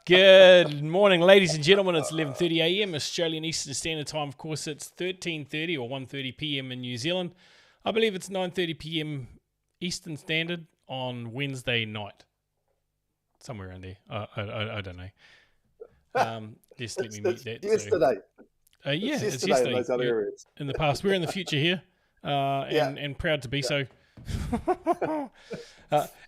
Good morning, ladies and gentlemen. It's 11:30 a.m. Australian Eastern Standard Time. Of course, it's 13:30 or 1:30 p.m. in New Zealand. I believe it's 9:30 p.m. Eastern Standard on Wednesday night. Somewhere around there. I don't know. Just let me mute that. Yesterday. It's yesterday in those other areas. In the past. We're in the future here, and proud to be so.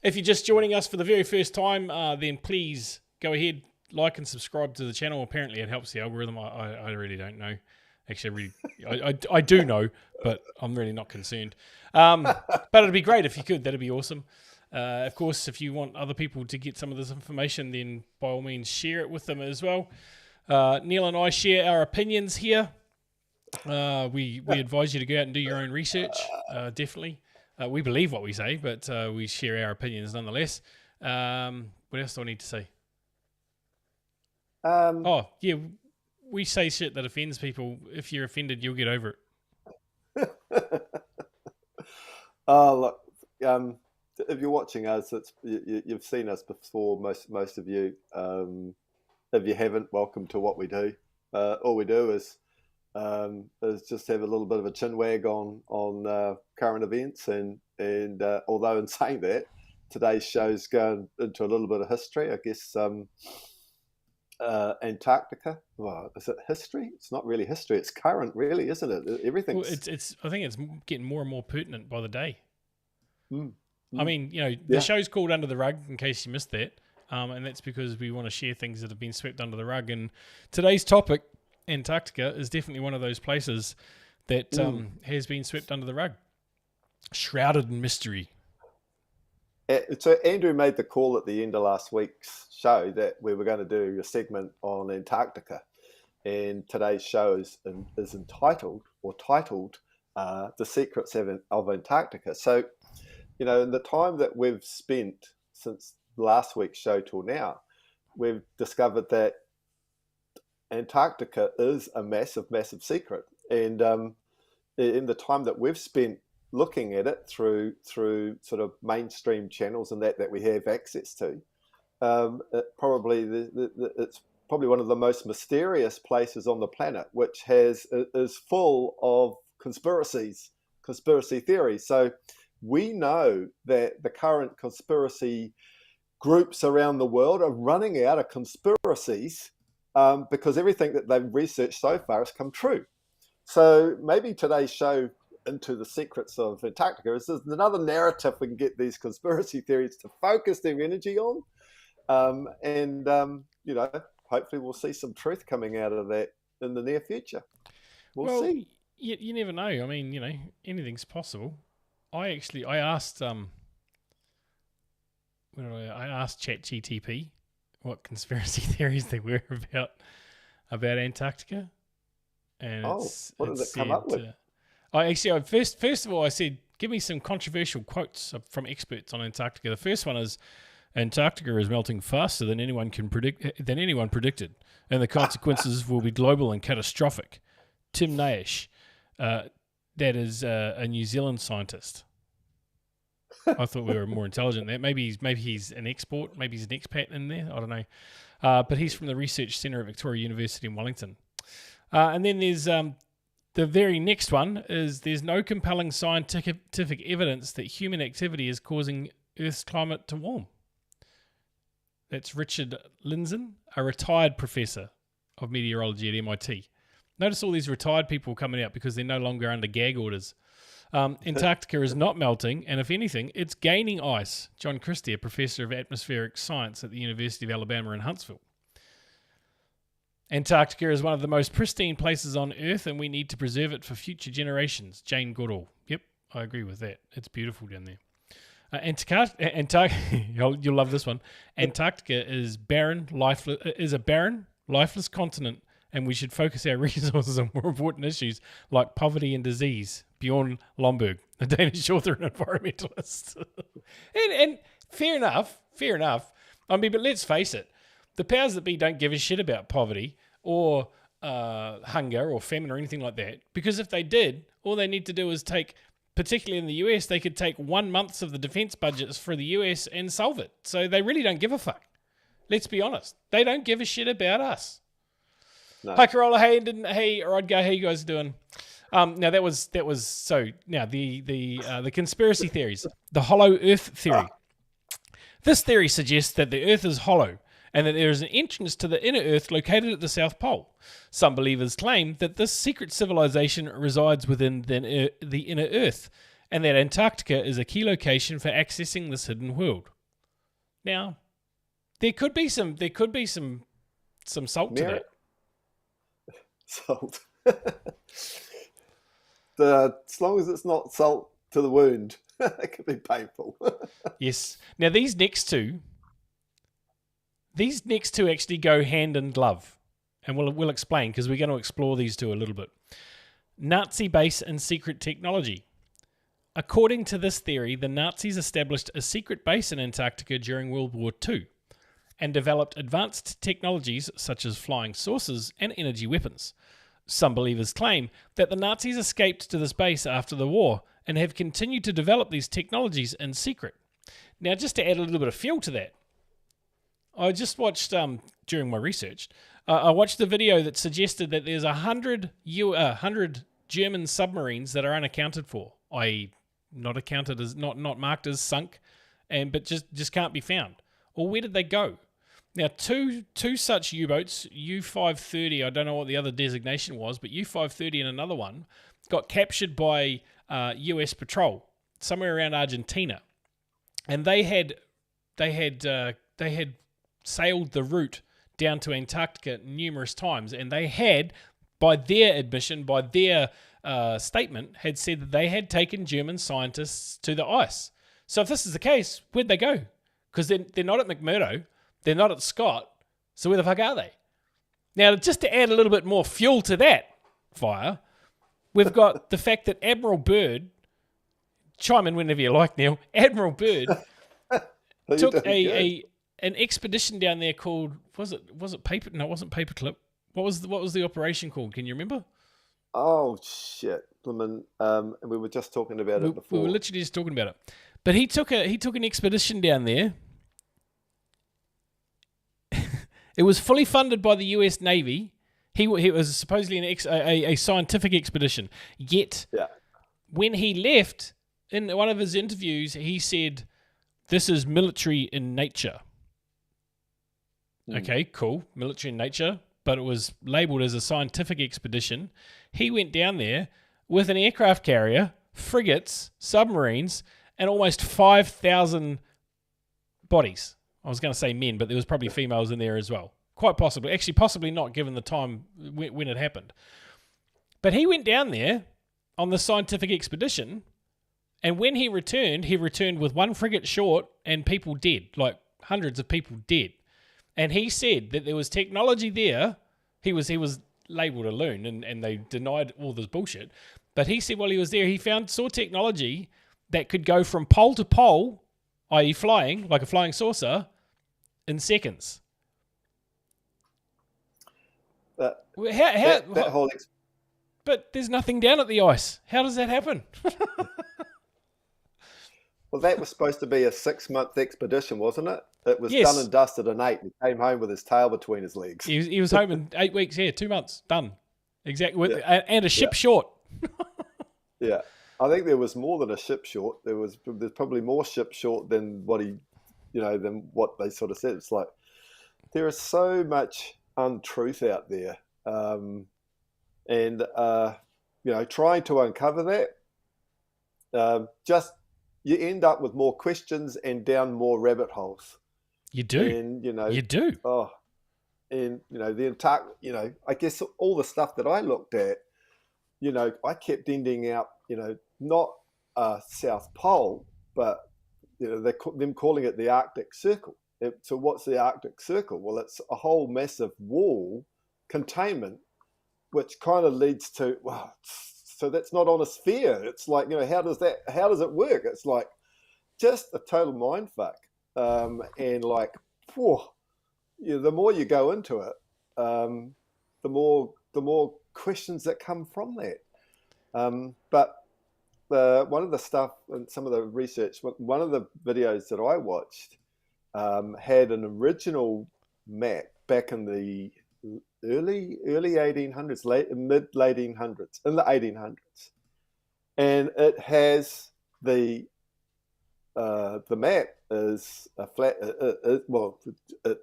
If you're just joining us for the very first time, then please go ahead, like and subscribe to the channel. Apparently it helps the algorithm. I really don't know. Actually, I do know, but I'm really not concerned. But it'd be great if you could. That'd be awesome. Of course, if you want other people to get some of this information, then by all means share it with them as well. Neil and I share our opinions here. We advise you to go out and do your own research, definitely. We believe what we say, but we share our opinions nonetheless. What else do I need to say? We say shit that offends people. If you're offended, you'll get over it. Look, if you're watching us, you've seen us before, most of you. If you haven't, welcome to what we do. All we do is just have a little bit of a chin wag on current events, and although in saying that, today's show's going into a little bit of history, I guess. Antarctica. Well, is it history? It's not really history. It's current, really, isn't it? Everything. Well, it's. I think it's getting more and more pertinent by the day. I mean, the show's called Under the Rug, in case you missed that, and that's because we want to share things that have been swept under the rug. And today's topic, Antarctica, is definitely one of those places that has been swept under the rug, shrouded in mystery. So Andrew made the call at the end of last week's show that we were going to do a segment on Antarctica, and today's show is titled "The Secrets of Antarctica." So, in the time that we've spent since last week's show till now, we've discovered that Antarctica is a massive, massive secret, and in the time that we've spent looking at it through sort of mainstream channels and that we have access to, it's probably one of the most mysterious places on the planet, which is full of conspiracy theories. So we know that the current conspiracy groups around the world are running out of conspiracies because everything that they've researched so far has come true. So maybe today's show into the secrets of Antarctica is another narrative we can get these conspiracy theories to focus their energy on, and hopefully we'll see some truth coming out of that in the near future. We'll see. You never know. I mean, anything's possible. I asked ChatGTP what conspiracy theories there were about Antarctica, and what did it come up with? First of all, I said, give me some controversial quotes from experts on Antarctica. The first one is, Antarctica is melting faster than anyone predicted, and the consequences will be global and catastrophic. Tim Nash, that is a New Zealand scientist. I thought we were more intelligent than that. Maybe he's an export. Maybe he's an expat in there. I don't know. But he's from the Research Centre at Victoria University in Wellington. And then there's the very next one is, there's no compelling scientific evidence that human activity is causing Earth's climate to warm. That's Richard Lindzen, a retired professor of meteorology at MIT. Notice all these retired people coming out because they're no longer under gag orders. Antarctica is not melting, and if anything, it's gaining ice. John Christie, a professor of atmospheric science at the University of Alabama in Huntsville. Antarctica is one of the most pristine places on Earth, and we need to preserve it for future generations. Jane Goodall. Yep, I agree with that. It's beautiful down there. You'll love this one. Antarctica is a barren, lifeless continent, and we should focus our resources on more important issues like poverty and disease. Bjorn Lomborg, a Danish author and environmentalist. and fair enough. I mean, but let's face it. The powers that be don't give a shit about poverty or hunger or famine or anything like that. Because if they did, all they need to do is take, particularly in the US, they could take 1 month of the defense budgets for the US and solve it. So they really don't give a fuck. Let's be honest. They don't give a shit about us. No. Hi, Corolla. Hey, or I'd go, how you guys doing? Now that was so. Now the conspiracy theories, the hollow Earth theory. This theory suggests that the Earth is hollow and that there is an entrance to the inner Earth located at the South Pole. Some believers claim that this secret civilization resides within the inner Earth, and that Antarctica is a key location for accessing this hidden world. Now, there could be some salt to that. Salt. As long as it's not salt to the wound, it could be painful. Yes. Now these next two actually go hand in glove, and we'll explain because we're going to explore these two a little bit. Nazi base and secret technology. According to this theory, the Nazis established a secret base in Antarctica during World War II and developed advanced technologies such as flying saucers and energy weapons. Some believers claim that the Nazis escaped to this base after the war and have continued to develop these technologies in secret. Now, just to add a little bit of fuel to that, I just watched, during my research, I watched the video that suggested that there's 100 German submarines that are unaccounted for, i.e. not accounted as, not marked as sunk, but just can't be found. Or where did they go? Now, two such U-boats, U-530, I don't know what the other designation was, but U-530 and another one got captured by US patrol somewhere around Argentina, and they had sailed the route down to Antarctica numerous times, and they had, by their admission, by their statement, had said that they had taken German scientists to the ice. So if this is the case, where'd they go? Because they're not at McMurdo, they're not at Scott, so where the fuck are they? Now, just to add a little bit more fuel to that fire, we've got the fact that Admiral Byrd, chime in whenever you like, Neil, Admiral Byrd took an expedition down there called, was it paper? No, it wasn't Paperclip. What was the operation called? Can you remember? Oh shit! I mean, we were just talking about it before. We were literally just talking about it. But he took an expedition down there. It was fully funded by the U.S. Navy. He was supposedly a scientific expedition. Yet, when he left, in one of his interviews, he said, "This is military in nature." Okay, cool, military in nature, but it was labelled as a scientific expedition. He went down there with an aircraft carrier, frigates, submarines, and almost 5,000 bodies. I was going to say men, but there was probably females in there as well. Quite possibly. Actually, possibly not, given the time when it happened. But he went down there on the scientific expedition, and when he returned with one frigate short and people dead, like hundreds of people dead. And he said that there was technology there. He was labelled a loon, and they denied all this bullshit. But he said while he was there, he saw technology that could go from pole to pole, i.e. flying, like a flying saucer, in seconds. But there's nothing down at the ice. How does that happen? Well, that was supposed to be a 6-month expedition, wasn't it? It was done and dusted in 8. He came home with his tail between his legs. He was home in 8 weeks. 2 months done. Exactly, and a ship short. Yeah, I think there was more than a ship short. There's probably more ship short than what than what they sort of said. It's like there is so much untruth out there, and trying to uncover that, you end up with more questions and down more rabbit holes. You do, and you do. Oh, and the entire, I guess all the stuff that I looked at, I kept ending out, not South Pole, but them calling it the Arctic Circle. So what's the Arctic Circle? Well, it's a whole massive wall containment, which kind of leads to, so that's not on a sphere. It's like, how does it work? It's like just a total mind fuck. And like, the more you go into it, the more questions that come from that. But one of the stuff and some of the research, one of the videos that I watched had an original map back in the early 1800s, mid late 1800s, in the 1800s, and it has the map is a flat.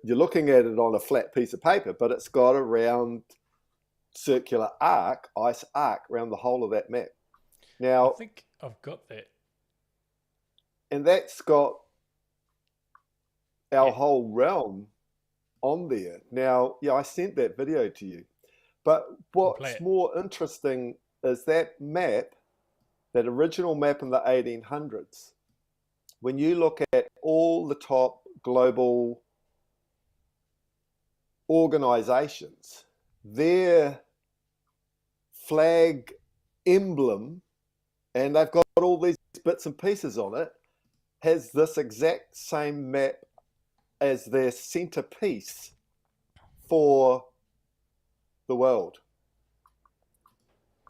You're looking at it on a flat piece of paper, but it's got a round circular ice arc around the whole of that map. Now, I think I've got that. And that's got our whole realm on there. Now, yeah, I sent that video to you. But what's more interesting is that map, that original map in the 1800s, when you look at all the top global organizations, their flag emblem, and they've got all these bits and pieces on it, has this exact same map as their centerpiece for the world.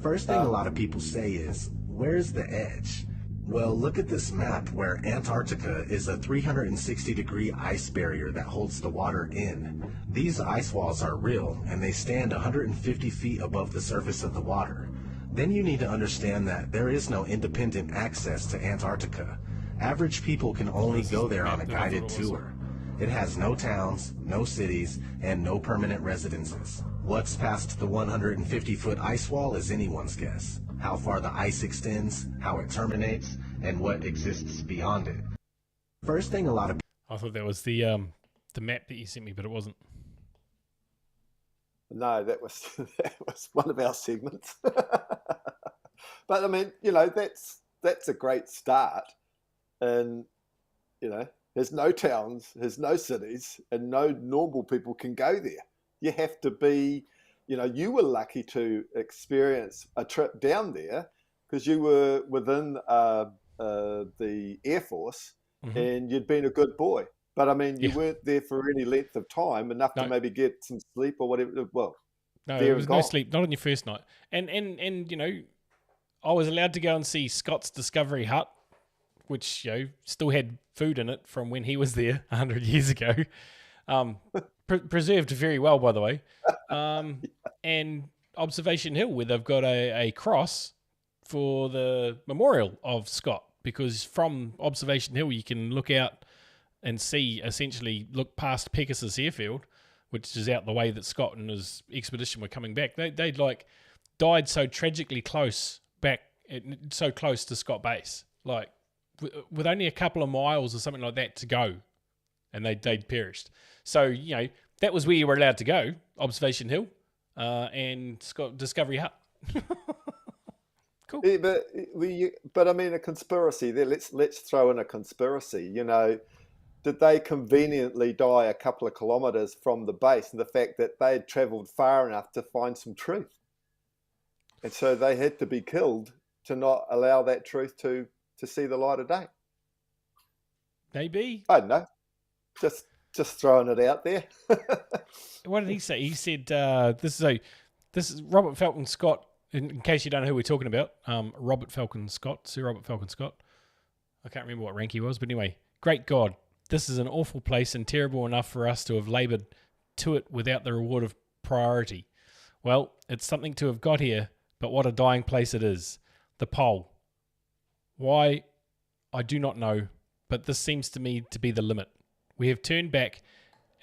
First thing a lot of people say is, where's the edge? Well, look at this map where Antarctica is a 360-degree ice barrier that holds the water in. These ice walls are real, and they stand 150 feet above the surface of the water. Then you need to understand that there is no independent access to Antarctica. Average people can only go there on a guided tour. It has no towns, no cities, and no permanent residences. What's past the 150-foot ice wall is anyone's guess. How far the ice extends, how it terminates, and what exists beyond it. First thing a lot of I thought that was the map that you sent me, but it wasn't. No, that was one of our segments. But I mean, you know, that's a great start. And, you know, there's no towns, there's no cities, and no normal people can go there. You have to be, you know, you were lucky to experience a trip down there because you were within the Air Force, mm-hmm. and you'd been a good boy. But I mean, you weren't there for any length of time, enough to maybe get some sleep or whatever. Well, no, there was no sleep, not on your first night. And you know, I was allowed to go and see Scott's Discovery Hut, which, you know, still had food in it from when he was there 100 years ago. Preserved very well, by the way. And Observation Hill, where they've got a cross for the memorial of Scott, because from Observation Hill you can look out and see, essentially look past Pegasus Airfield, which is out the way that Scott and his expedition were coming back. They'd like died so tragically close so close to Scott Base, like with only a couple of miles or something like that to go, and they'd perished. So, you know, that was where you were allowed to go, Observation Hill, and Scott Discovery Hut. Cool. Yeah, but I mean, a conspiracy there. Let's throw in a conspiracy. You know, did they conveniently die a couple of kilometers from the base, and the fact that they had travelled far enough to find some truth, and so they had to be killed to not allow that truth to see the light of day? Maybe. I don't know. Just throwing it out there. What did he say? He said, this is Robert Falcon Scott, in case you don't know who we're talking about, Robert Falcon Scott, Sir Robert Falcon Scott. I can't remember what rank he was, but anyway, great God, this is an awful place and terrible enough for us to have laboured to it without the reward of priority. Well, it's something to have got here, but what a dying place it is. The pole. Why, I do not know, but this seems to me to be the limit. We have turned back,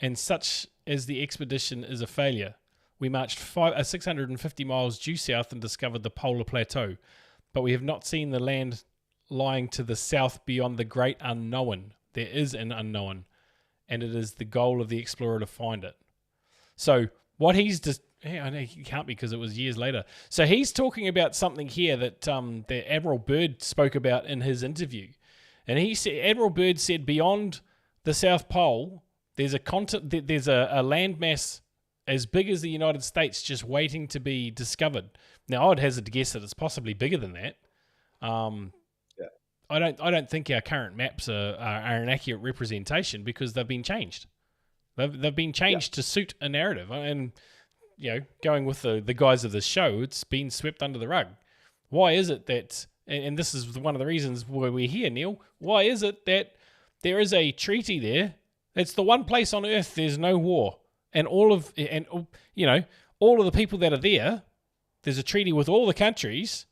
and such as the expedition is a failure. We marched 650 miles due south and discovered the polar plateau, but we have not seen the land lying to the south beyond the great unknown. There is an unknown, and it is the goal of the explorer to find it. So what he's just... I know he can't be because it was years later. So he's talking about something here that that Admiral Byrd spoke about in his interview. And he said, Admiral Byrd said, beyond the South Pole, there's a landmass as big as the United States just waiting to be discovered. Now, I'd hazard to guess that it's possibly bigger than that. I don't think our current maps are an accurate representation because they've been changed. They've been changed to suit a narrative. And, you know, going with the guys of the show, it's been swept under the rug. Why is it that, and this is one of the reasons why we're here, Neil, why is it that there is a treaty there It's the one place on Earth there's no war, and all of the people that are there. There's a treaty with all the countries,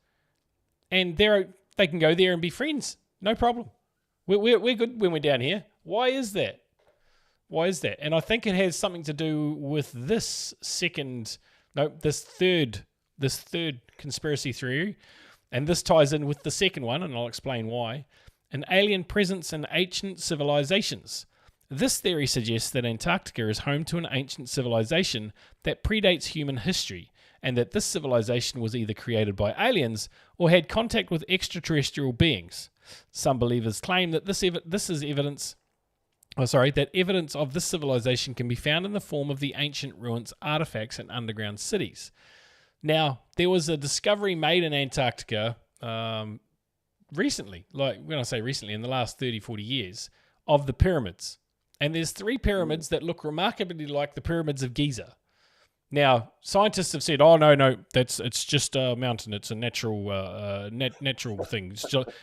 and they can go there and be friends, no problem. We're good when we're down here. Why is that? And I think it has something to do with this third conspiracy theory, and this ties in with the second one, and I'll explain why. An alien presence in ancient civilizations. This theory suggests that Antarctica is home to an ancient civilization that predates human history, and that this civilization was either created by aliens or had contact with extraterrestrial beings. Some believers claim that that evidence of this civilization can be found in the form of the ancient ruins, artifacts, and underground cities. Now, there was a discovery made in Antarctica recently, like when I say recently, in the last 30, 40 years, of the pyramids. And there's 3 pyramids that look remarkably like the pyramids of Giza. Now, scientists have said, "Oh no, it's just a mountain. It's a natural thing.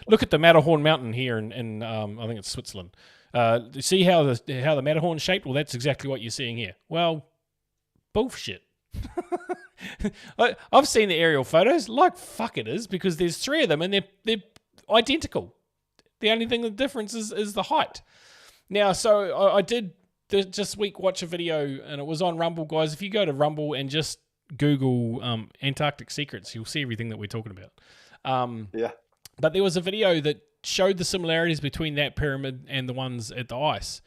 Look at the Matterhorn mountain here in I think it's Switzerland. See how the Matterhorn's shaped? Well, that's exactly what you're seeing here. Well, bullshit." I've seen the aerial photos. Like fuck it is, because there's 3 of them and they're identical. The only thing the difference is the height. Now, so I did this week watch a video, and it was on Rumble, guys. If you go to Rumble and just Google Antarctic secrets, you'll see everything that we're talking about. Yeah. But there was a video that showed the similarities between that pyramid and the ones at the ice,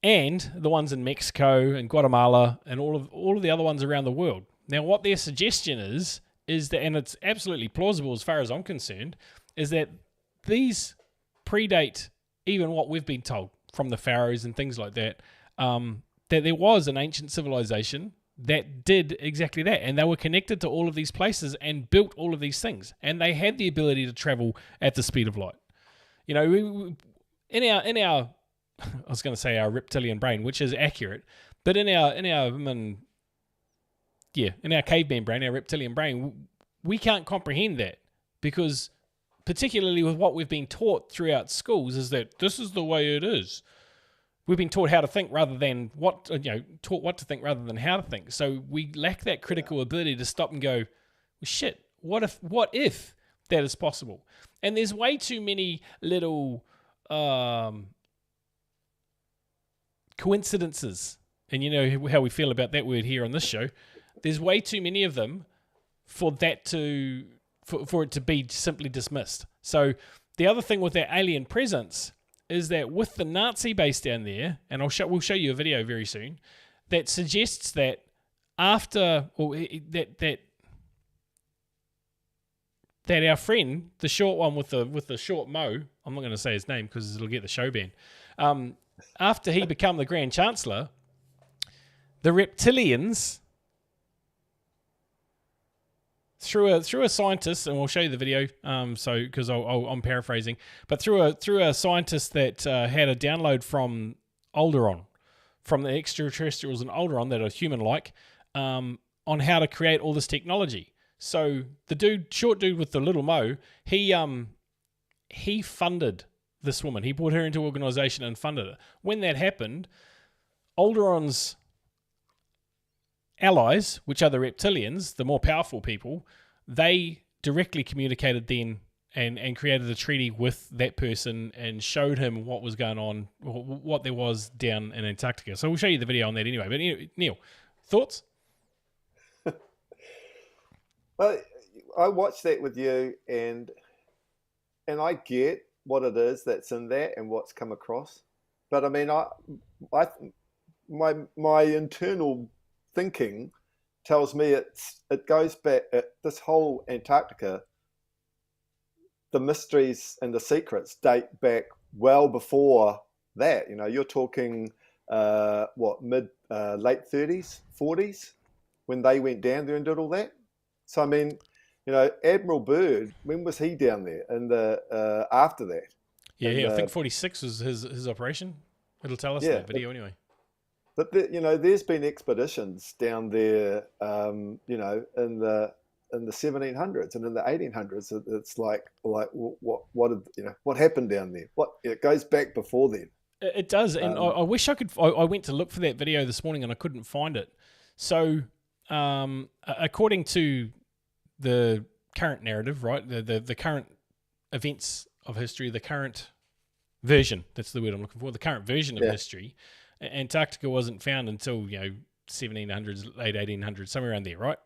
and the ones in Mexico and Guatemala and all of the other ones around the world. Now, what their suggestion is that, and it's absolutely plausible as far as I'm concerned, is that these predate even what we've been told from the pharaohs and things like that, that there was an ancient civilization that did exactly that, and they were connected to all of these places and built all of these things, and they had the ability to travel at the speed of light. You know, in our I was going to say our reptilian brain, which is accurate, but in our caveman brain, our reptilian brain, we can't comprehend that, because particularly with what we've been taught throughout schools is that this is the way it is. We've been taught how to think rather than taught what to think rather than how to think. So we lack that critical ability to stop and go, well, shit, what if that is possible? And there's way too many little coincidences. And you know how we feel about that word here on this show. There's way too many of them for that for it to be simply dismissed. So the other thing with that alien presence is that with the Nazi base down there, and we'll show you a video very soon, that suggests that after, or that our friend, the short one with the short mo, I'm not going to say his name because it'll get the show banned. After he became the Grand Chancellor, the reptilians, through a scientist, and we'll show you the video, because I'm paraphrasing, but through a scientist that had a download from Alderon, from the extraterrestrials in Alderon that are human-like, on how to create all this technology. So the short dude with the little mo, he funded this woman. He brought her into organization and funded it. When that happened, Alderon's allies, which are the reptilians, the more powerful people, they directly communicated then and created a treaty with that person and showed him what was going on, what there was down in Antarctica. So we'll show you the video on that anyway. But Neil, thoughts? Well, I watched that with you, and I get what it is that's in that and what's come across. But I mean, my internal thinking tells me it goes back at this whole Antarctica. The mysteries and the secrets date back well before that. You know, you're talking late 30s, 40s, when they went down there and did all that. So I mean, you know, Admiral Byrd, when was he down there? And after that? Yeah, I think 46 was his operation. It'll tell us in that video anyway. But there's been expeditions down there, in the 1700s and in the 1800s. It's like what happened down there? It goes back before then. It does, and I wish I could. I went to look for that video this morning and I couldn't find it. So, according to the current narrative, right, the current events of history, the current version, that's the word I'm looking for, the current version of history, Antarctica wasn't found until 1700s, late 1800s, somewhere around there, right?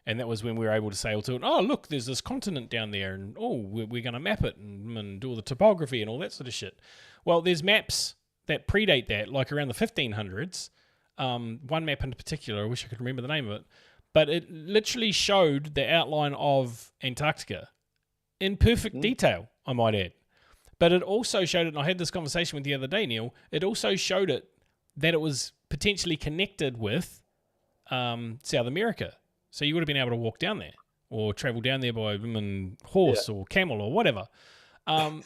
And that was when we were able to sail to it. Oh, look, there's this continent down there, and we're going to map it and do all the topography and all that sort of shit. Well, there's maps that predate that, like around the 1500s. One map in particular, I wish I could remember the name of it, but it literally showed the outline of Antarctica in perfect detail, I might add. But it also showed it, and I had this conversation with the other day, Neil, it also showed it that it was potentially connected with South America. So you would have been able to walk down there or travel down there by horse or camel or whatever. And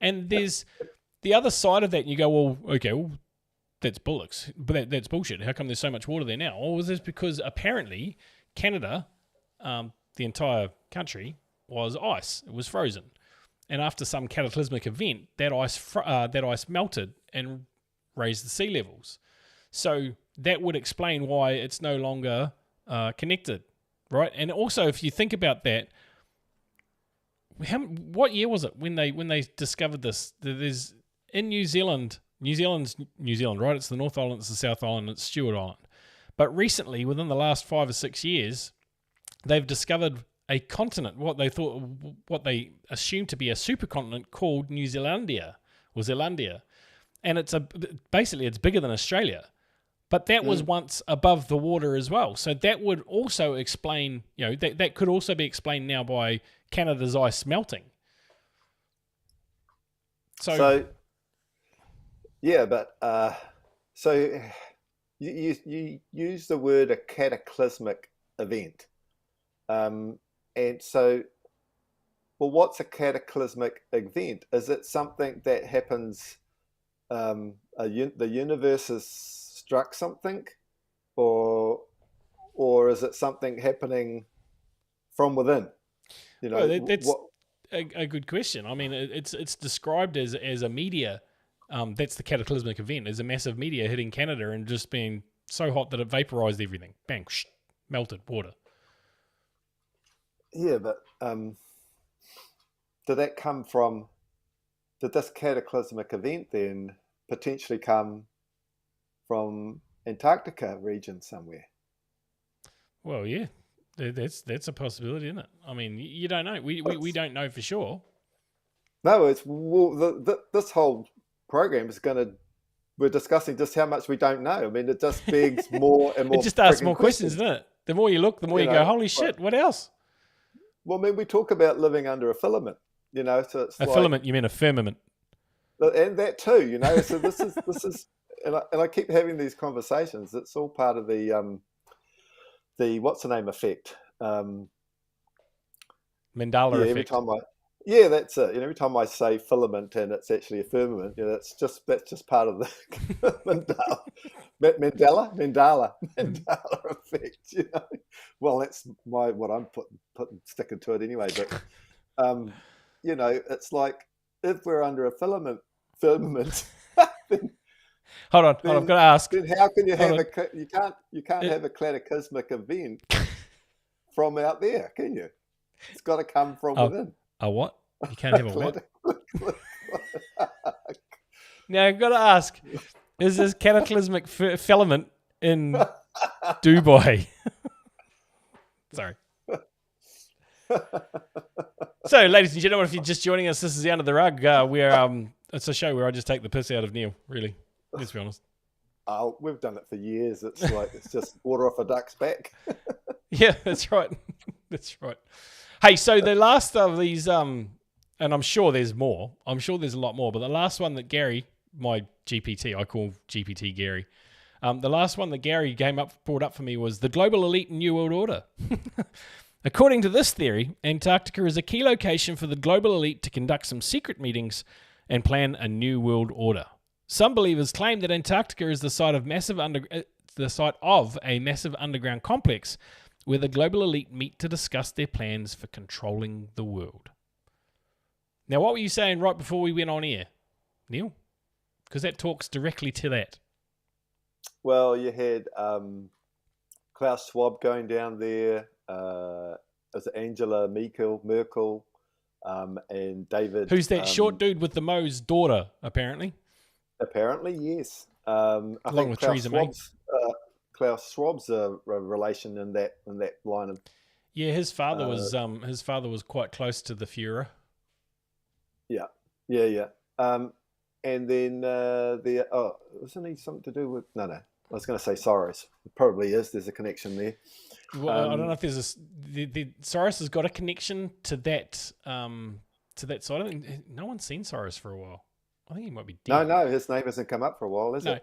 there's the other side of that, and you go, well, okay, that's bullocks, but that's bullshit. How come there's so much water there now? Well, this because apparently Canada, the entire country, was ice. It was frozen. And after some cataclysmic event, that ice melted and raised the sea levels. So that would explain why it's no longer connected, right? And also, if you think about that, what year was it when they discovered this? There's in New Zealand, right? It's the North Island, it's the South Island, it's Stewart Island. But recently, within the last 5 or 6 years, they've discovered a continent, what they assumed to be a supercontinent called New Zealandia or Zealandia, and it's bigger than Australia. But that was once above the water as well. So that would also explain, that could also be explained now by Canada's ice melting. So you use the word a cataclysmic event. And so, well, what's a cataclysmic event? Is it something that happens, the universe has struck something, or is it something happening from within? That's a good question. I mean, it's described as a meteor. That's the cataclysmic event, as a massive meteor hitting Canada and just being so hot that it vaporized everything. Bang, melted water. Yeah, but did this cataclysmic event then potentially come from Antarctica region somewhere? Well, yeah, that's a possibility, isn't it? I mean, you don't know. We don't know for sure. No, this whole program is we're discussing just how much we don't know. I mean, it just begs more and more. It just asks more questions, doesn't it? The more you look, the more you go, holy shit, what else? Well, I mean, we talk about living under a filament, so it's a filament. You mean a firmament? And that too, So this is, and I keep having these conversations. It's all part of the what's the name effect? Mandela effect. That's it. Every time I say filament and it's actually a firmament, that's just part of the Mandela effect. Well, that's what I'm sticking to it anyway. But it's like if we're under a firmament. Then, hold on, I've got to ask. Then how can you have you can't have a cataclysmic event from out there, can you? It's got to come from within. A what? You can't have a what? Now I've got to ask: is this cataclysmic filament in Dubai? Sorry. So, ladies and gentlemen, if you're just joining us, this is the Under the Rug. It's a show where I just take the piss out of Neil. Really, let's be honest. Oh, we've done it for years. It's like it's just water off a duck's back. Yeah, that's right. That's right. Hey, so the last of these, and I'm sure there's more. I'm sure there's a lot more, but the last one that Gary, my GPT, I call GPT Gary. The last one that Gary brought up for me was the global elite and New World Order. According to this theory, Antarctica is a key location for the global elite to conduct some secret meetings and plan a new world order. Some believers claim that Antarctica is the site of a massive underground complex where the global elite meet to discuss their plans for controlling the world. Now, what were you saying right before we went on air, Neil? Because that talks directly to that. Well, you had Klaus Schwab going down there. Was it Angela Merkel, and David? Who's that short dude with the Mo's daughter? Apparently, yes. I along think with Theresa May. Klaus Schwab's a relation in that line of. Yeah, his father was quite close to the Führer. Yeah. And then wasn't he something to do with? No. I was going to say Soros. It probably is. There's a connection there. Well, I don't know if there's the Soros has got a connection to that side. I think no one's seen Soros for a while. I think he might be dead. No, his name hasn't come up for a while, has it?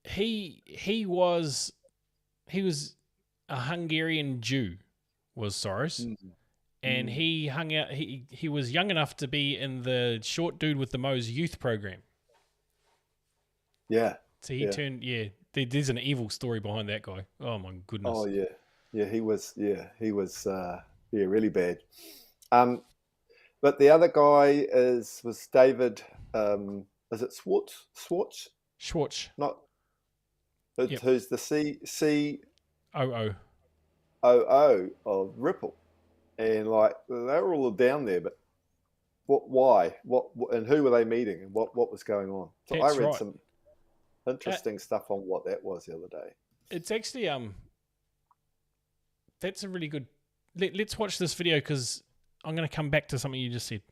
He was a Hungarian Jew, was Soros, and he hung out. He was young enough to be in the short dude with the Mo's youth program. Yeah. So he turned. Yeah, there's an evil story behind that guy. Oh my goodness. Oh yeah. He was really bad. But the other guy was David. Is it Schwartz? Schwartz. Not. Who's the COO of Ripple, and like they were all down there, but why? What and who were they meeting, and what was going on? So That's I read right. some interesting stuff on what that was the other day. It's actually that's a really good. Let's watch this video because I'm going to come back to something you just said.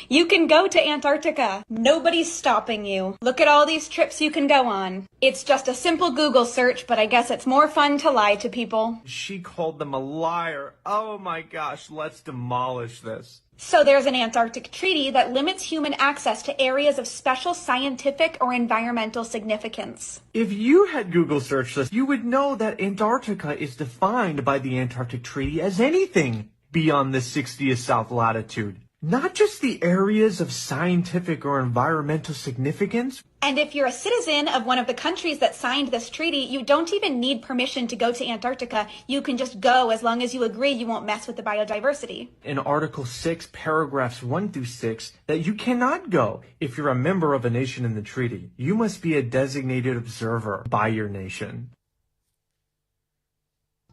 You can go to Antarctica. Nobody's stopping you. Look at all these trips you can go on. It's just a simple Google search, but I guess it's more fun to lie to people. She called them a liar. Oh my gosh, let's demolish this. So there's an Antarctic treaty that limits human access to areas of special scientific or environmental significance. If you had Google searched this, you would know that Antarctica is defined by the Antarctic Treaty as anything beyond the 60th south latitude. Not just the areas of scientific or environmental significance. And if you're a citizen of one of the countries that signed this treaty, you don't even need permission to go to Antarctica. You can just go as long as you agree you won't mess with the biodiversity. In Article 6, paragraphs 1 through 6, that you cannot go if you're a member of a nation in the treaty. You must be a designated observer by your nation.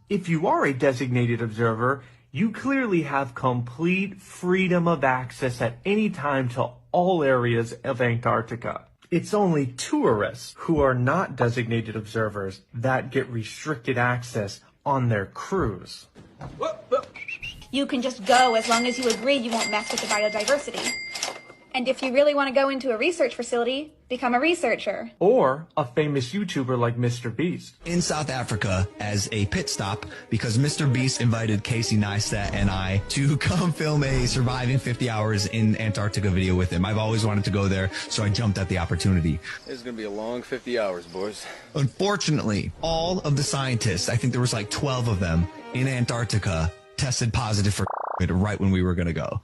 If you are a designated observer, you clearly have complete freedom of access at any time to all areas of Antarctica. It's only tourists who are not designated observers that get restricted access on their cruise. You can just go as long as you agree you won't mess with the biodiversity. And if you really want to go into a research facility, become a researcher. Or a famous YouTuber like Mr. Beast. In South Africa as a pit stop because Mr. Beast invited Casey Neistat and I to come film a surviving 50 hours in Antarctica video with him. I've always wanted to go there, so I jumped at the opportunity. It's going to be a long 50 hours, boys. Unfortunately, all of the scientists, I think there was like 12 of them in Antarctica, tested positive for right when we were going to go.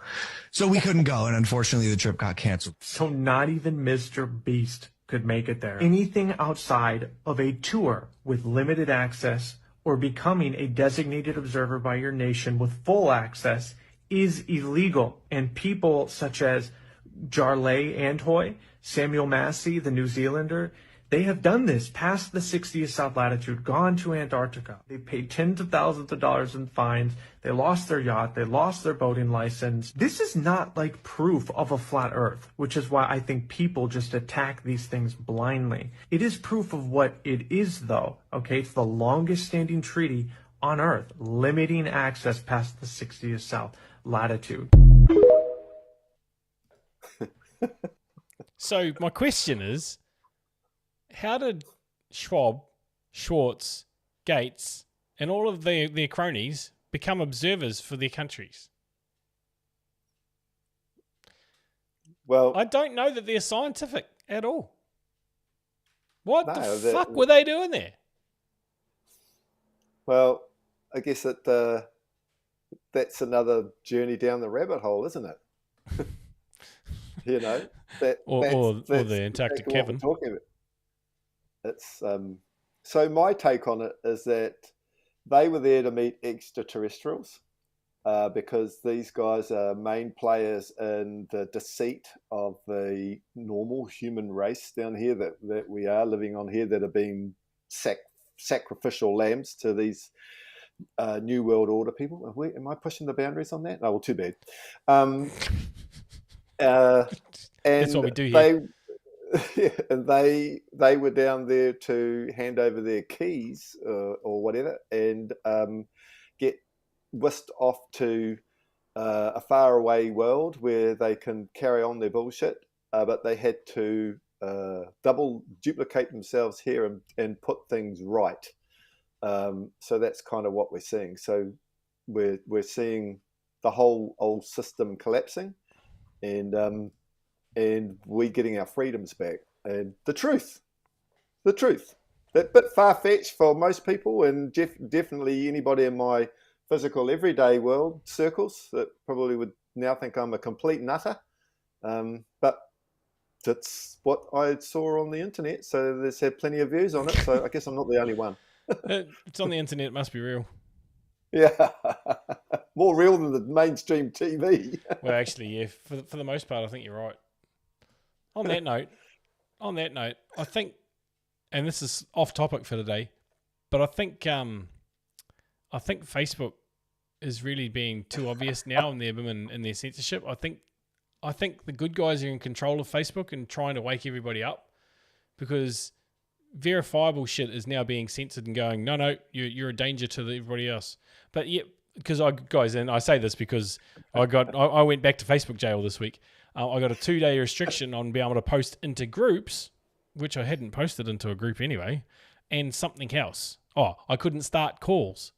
So we couldn't go, and unfortunately the trip got canceled. So not even Mr. Beast could make it there. Anything outside of a tour with limited access or becoming a designated observer by your nation with full access is illegal. And people such as Jarlay Antoy, Samuel Massey, the New Zealander, they have done this past the 60th south latitude, gone to Antarctica. They paid tens of thousands of dollars in fines. They lost their yacht. They lost their boating license. This is not like proof of a flat earth, which is why I think people just attack these things blindly. It is proof of what it is, though. Okay, it's the longest standing treaty on earth, limiting access past the 60th south latitude. So my question is, how did Schwab, Schwartz, Gates, and all of their cronies become observers for their countries? Well, I don't know that they're scientific at all. What No, the fuck were they doing there? well, I guess that's another journey down the rabbit hole, isn't it? You know, Or that's the Antarctic exactly what we're cavern. talking about. It's so my take on it is that they were there to meet extraterrestrials, because these guys are main players in the deceit of the normal human race down here that we are living on here, that are being sacrificial lambs to these New World Order people. Am I pushing the boundaries on that? Oh, well, too bad. That's what we do here. And they were down there to hand over their keys or whatever, and get whisked off to a faraway world where they can carry on their bullshit, but they had to duplicate themselves here and put things right. So that's kind of what we're seeing. So we're seeing the whole old system collapsing, and we getting our freedoms back. And the truth, that bit far-fetched for most people, and definitely anybody in my physical everyday world circles that probably would now think I'm a complete nutter. But that's what I saw on the internet, so there's had plenty of views on it, so I guess I'm not the only one. It's on the internet, it must be real. Yeah. More real than the mainstream TV. Well, actually, yeah, for the most part, I think you're right. On that note, I think, and this is off topic for today, but I think Facebook is really being too obvious now in their censorship. I think the good guys are in control of Facebook and trying to wake everybody up, because verifiable shit is now being censored and going, no, you're a danger to everybody else. But yeah, because and I say this because I went back to Facebook jail this week. I got a 2-day restriction on being able to post into groups, which I hadn't posted into a group anyway, and something else. Oh, I couldn't start calls.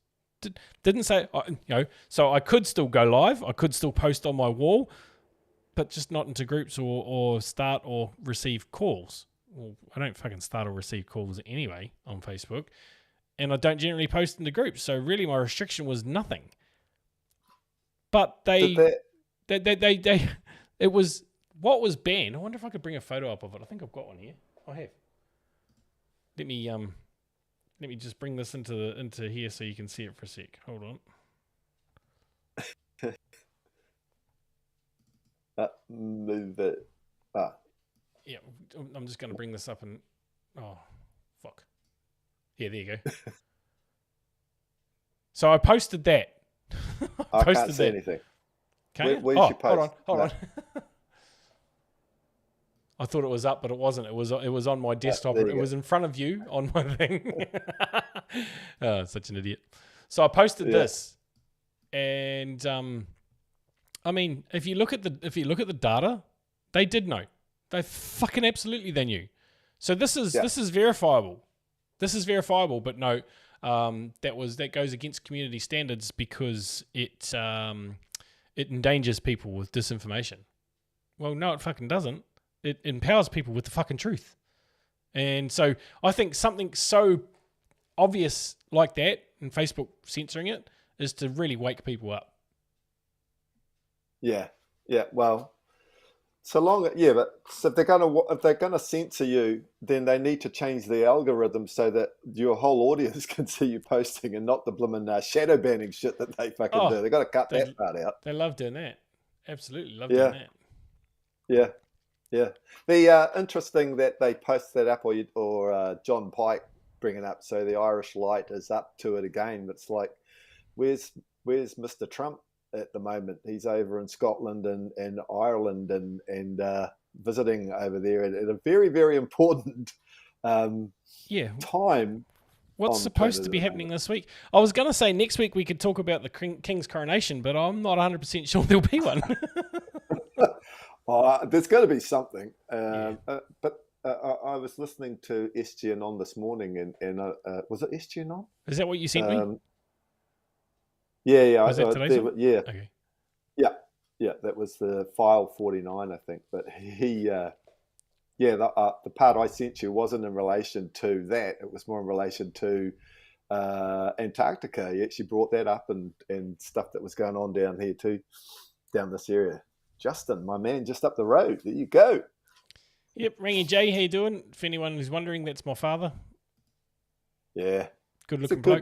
Didn't say, so I could still go live. I could still post on my wall, but just not into groups or start or receive calls. Well, I don't fucking start or receive calls anyway on Facebook, and I don't generally post into groups. So really, my restriction was nothing. But it was what was banned. I wonder if I could bring a photo up of it. I think I've got one here. I have. Let me just bring this into here so you can see it for a sec. Hold on. Move it. Yeah, I'm just going to bring this up and... Oh, fuck. Yeah, there you go. So I posted that. I can't see anything. Where's your post? Hold on. I thought it was up, but it wasn't. It was on my desktop. It was in front of you on my thing. Oh, such an idiot. So I posted this, and I mean, if you look at the data, they did know. They fucking absolutely they knew. So this is verifiable. This is verifiable, but no, that goes against community standards because it endangers people with disinformation. Well, no, it fucking doesn't. It empowers people with the fucking truth. And so I think something so obvious like that, and Facebook censoring it, is to really wake people up. Yeah. Well, but if they're gonna censor you, then they need to change the algorithm so that your whole audience can see you posting and not the blooming shadow banning shit that they fucking do. They got to cut that part out. They love doing that. Absolutely love doing that. Yeah. The interesting that they post that up, or John Pike bringing up. So the Irish light is up to it again. It's like, where's Mr. Trump at the moment? He's over in Scotland and Ireland and visiting over there at a very, very important time. What's supposed to be happening this week? I was going to say next week we could talk about the King's coronation, but I'm not 100% sure there'll be one. There's going to be something. But I was listening to SGN on this morning, and was it SGN on? Is that what you sent me? Yeah. Was that today's one? Yeah. Okay. Yeah, that was the file 49, I think. But he, the part I sent you wasn't in relation to that. It was more in relation to Antarctica. He actually brought that up and stuff that was going on down here too, down this area. Justin, my man, just up the road. There you go. Yep, Rangy J, how you doing? If anyone is wondering, that's my father. Yeah. Good looking bloke.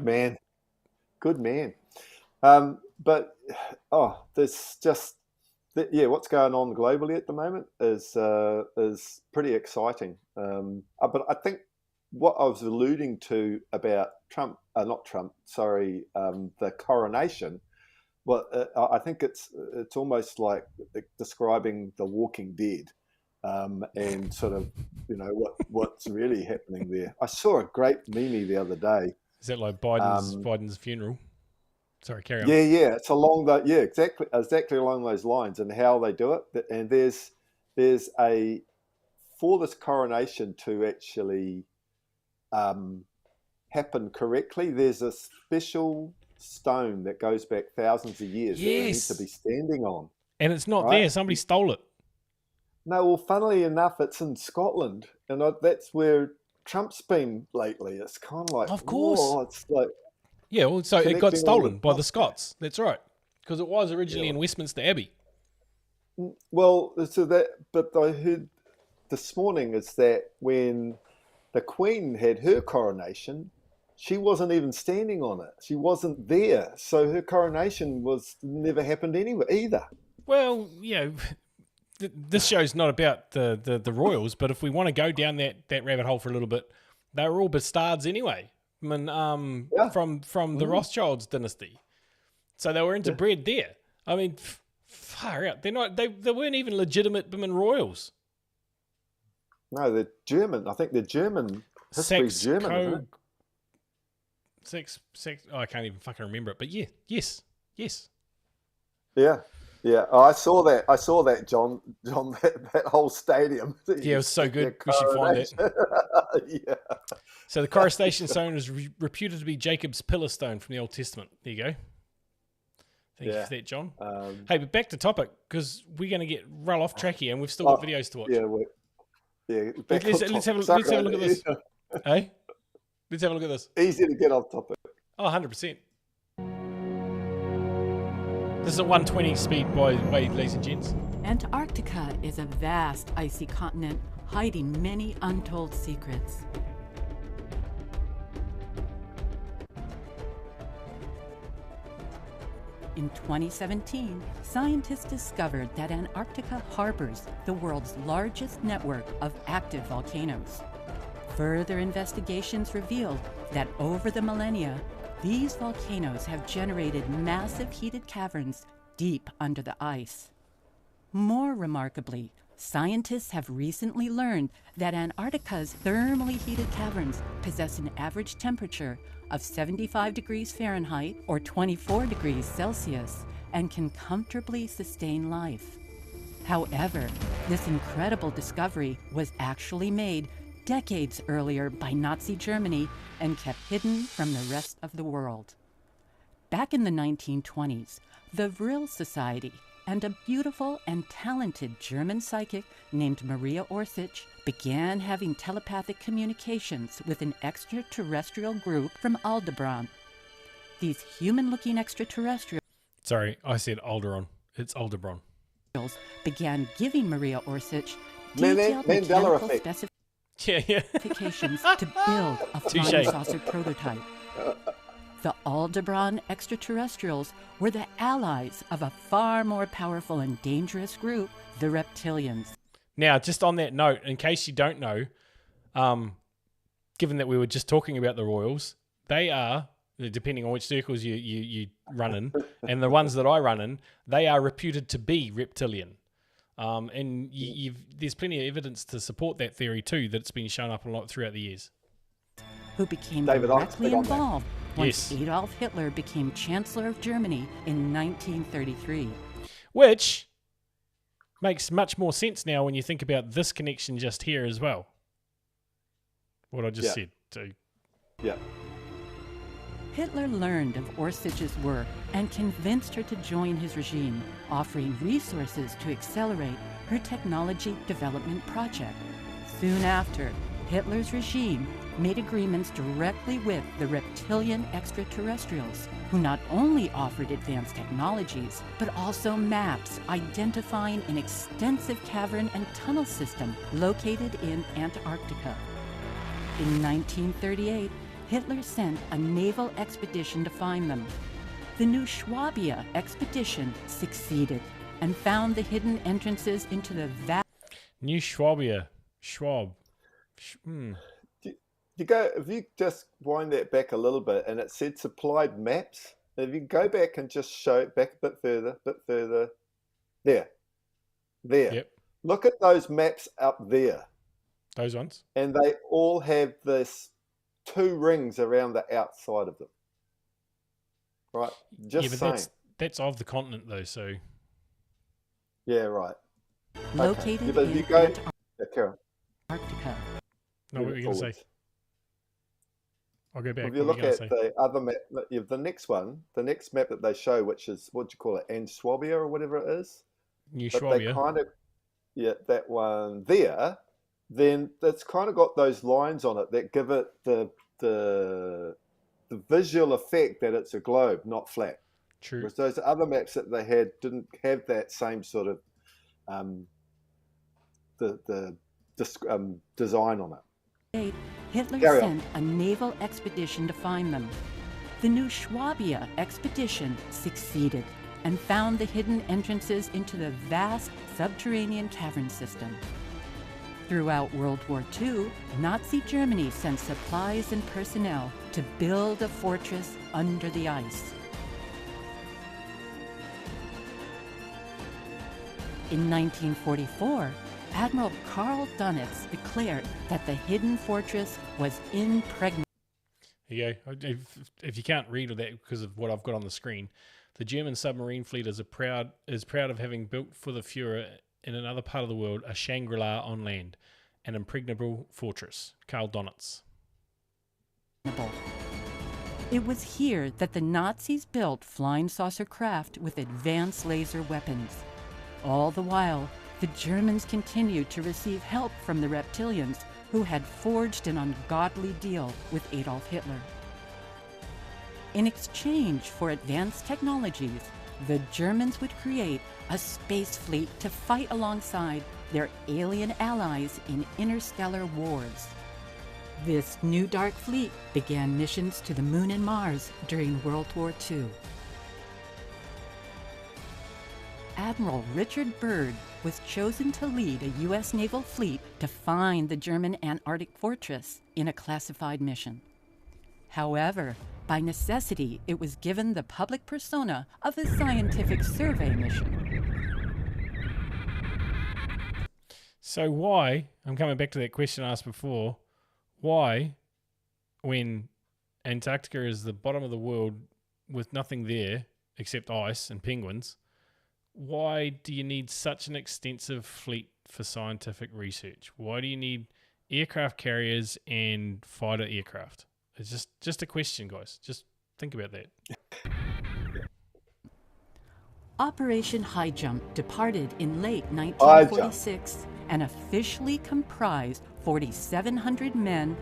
Good man. But there's just what's going on globally at the moment is pretty exciting. But I think what I was alluding to about the coronation. Well, I think it's almost like describing The Walking Dead, and sort of what's really happening there. I saw a great meme the other day. Is that like Biden's funeral? Sorry, carry on. Yeah, it's along exactly along those lines, and how they do it. And there's for this coronation to actually happen correctly, there's a special stone that goes back thousands of years that you need to be standing on. And it's not there. Somebody stole it. No, well, funnily enough, it's in Scotland, and that's where Trump's been lately. It's kind of like, of course, it's like, yeah. Well, so it got stolen by the Scots. That's right, because it was originally in Westminster Abbey. Well, but I heard this morning is that when the Queen had her coronation, she wasn't even standing on it. She wasn't there, so her coronation never happened anywhere either. Well, this show's not about the royals, but if we want to go down that rabbit hole for a little bit, they were all bastards anyway. I mean, from the Rothschilds dynasty, so they were interbred there. I mean, far out. They're not. They weren't even legitimate women royals. No, they're German. I think they're German. History's German, isn't it? Sex. Oh, I can't even fucking remember it. But yes. Yeah. Oh, I saw that, John. That whole stadium. Yeah, it was so good. We should find it. Yeah. So the coronation stone is reputed to be Jacob's pillar stone from the Old Testament. There you go. Thank you for that, John. Hey, but back to topic, because we're going to get roll off track here, and we've still got videos to watch. Let's have a look at this. Hey, let's have a look at this. Easy to get off topic. Oh, 100%. This is a 120 speed, by the way, ladies and gents. Antarctica is a vast icy continent hiding many untold secrets. In 2017, scientists discovered that Antarctica harbors the world's largest network of active volcanoes. Further investigations revealed that over the millennia, these volcanoes have generated massive heated caverns deep under the ice. More remarkably, scientists have recently learned that Antarctica's thermally heated caverns possess an average temperature of 75 degrees Fahrenheit or 24 degrees Celsius and can comfortably sustain life. However, this incredible discovery was actually made decades earlier by Nazi Germany and kept hidden from the rest of the world. Back in the 1920s, the Vril Society and a beautiful and talented German psychic named Maria Orsic began having telepathic communications with an extraterrestrial group from Aldebaran. These human-looking extraterrestrials... Sorry, I said Alderon. It's Aldebaran. ...began giving Maria Orsic detailed mechanical specifications to build a flying saucer prototype. The Aldebaran extraterrestrials were the allies of a far more powerful and dangerous group, the reptilians. Now, just on that note, in case you don't know, given that we were just talking about the royals, they are, depending on which circles you run in, and the ones that I run in, they are reputed to be reptilian. And there's plenty of evidence to support that theory too, that it's been shown up a lot throughout the years. Who became directly involved once Adolf Hitler became Chancellor of Germany in 1933. Which makes much more sense now when you think about this connection just here as well. What I just said. So. Yeah. Hitler learned of Orsic's work and convinced her to join his regime, offering resources to accelerate her technology development project. Soon after, Hitler's regime made agreements directly with the reptilian extraterrestrials, who not only offered advanced technologies, but also maps identifying an extensive cavern and tunnel system located in Antarctica. In 1938, Hitler sent a naval expedition to find them. The new Schwabia expedition succeeded and found the hidden entrances into the vast... New Schwabia. Schwab. If you just wind that back a little bit, and it said supplied maps. If you go back and just show it back a bit further, there. Yep. Look at those maps up there. Those ones. And they all have this 2 rings around the outside of them. Right? Just saying. That's of the continent, though, so... Yeah, right. Located okay. in Antarctica. No, what were you going to say? I'll go back. If you look at the other map, the next map that they show, which is, what do you call it, Anschwabia or whatever it is? New Schwabia. That one there, then it's kind of got those lines on it that give it the visual effect that it's a globe, not flat. True. Whereas those other maps that they had didn't have that same sort of design on it. Hitler sent a naval expedition to find them. The new Schwabia expedition succeeded and found the hidden entrances into the vast subterranean cavern system. Throughout World War II, Nazi Germany sent supplies and personnel to build a fortress under the ice. In 1944, Admiral Karl Donitz declared that the hidden fortress was impregnable. Here you go. If you can't read that because of what I've got on the screen, the German submarine fleet is proud of having built for the Führer in another part of the world a Shangri-La on land, an impregnable fortress. Karl Donitz. It was here that the Nazis built flying saucer craft with advanced laser weapons. All the while, the Germans continued to receive help from the reptilians who had forged an ungodly deal with Adolf Hitler. In exchange for advanced technologies, the Germans would create a space fleet to fight alongside their alien allies in interstellar wars. This new dark fleet began missions to the Moon and Mars during World War II. Admiral Richard Byrd was chosen to lead a U.S. naval fleet to find the German Antarctic fortress in a classified mission. However, by necessity, it was given the public persona of a scientific survey mission. So why, I'm coming back to that question I asked before, why, when Antarctica is the bottom of the world with nothing there except ice and penguins, why do you need such an extensive fleet for scientific research? Why do you need aircraft carriers and fighter aircraft? It's just a question, guys. Just think about that. Operation High Jump departed in late 1946 and officially comprised 4,700 men,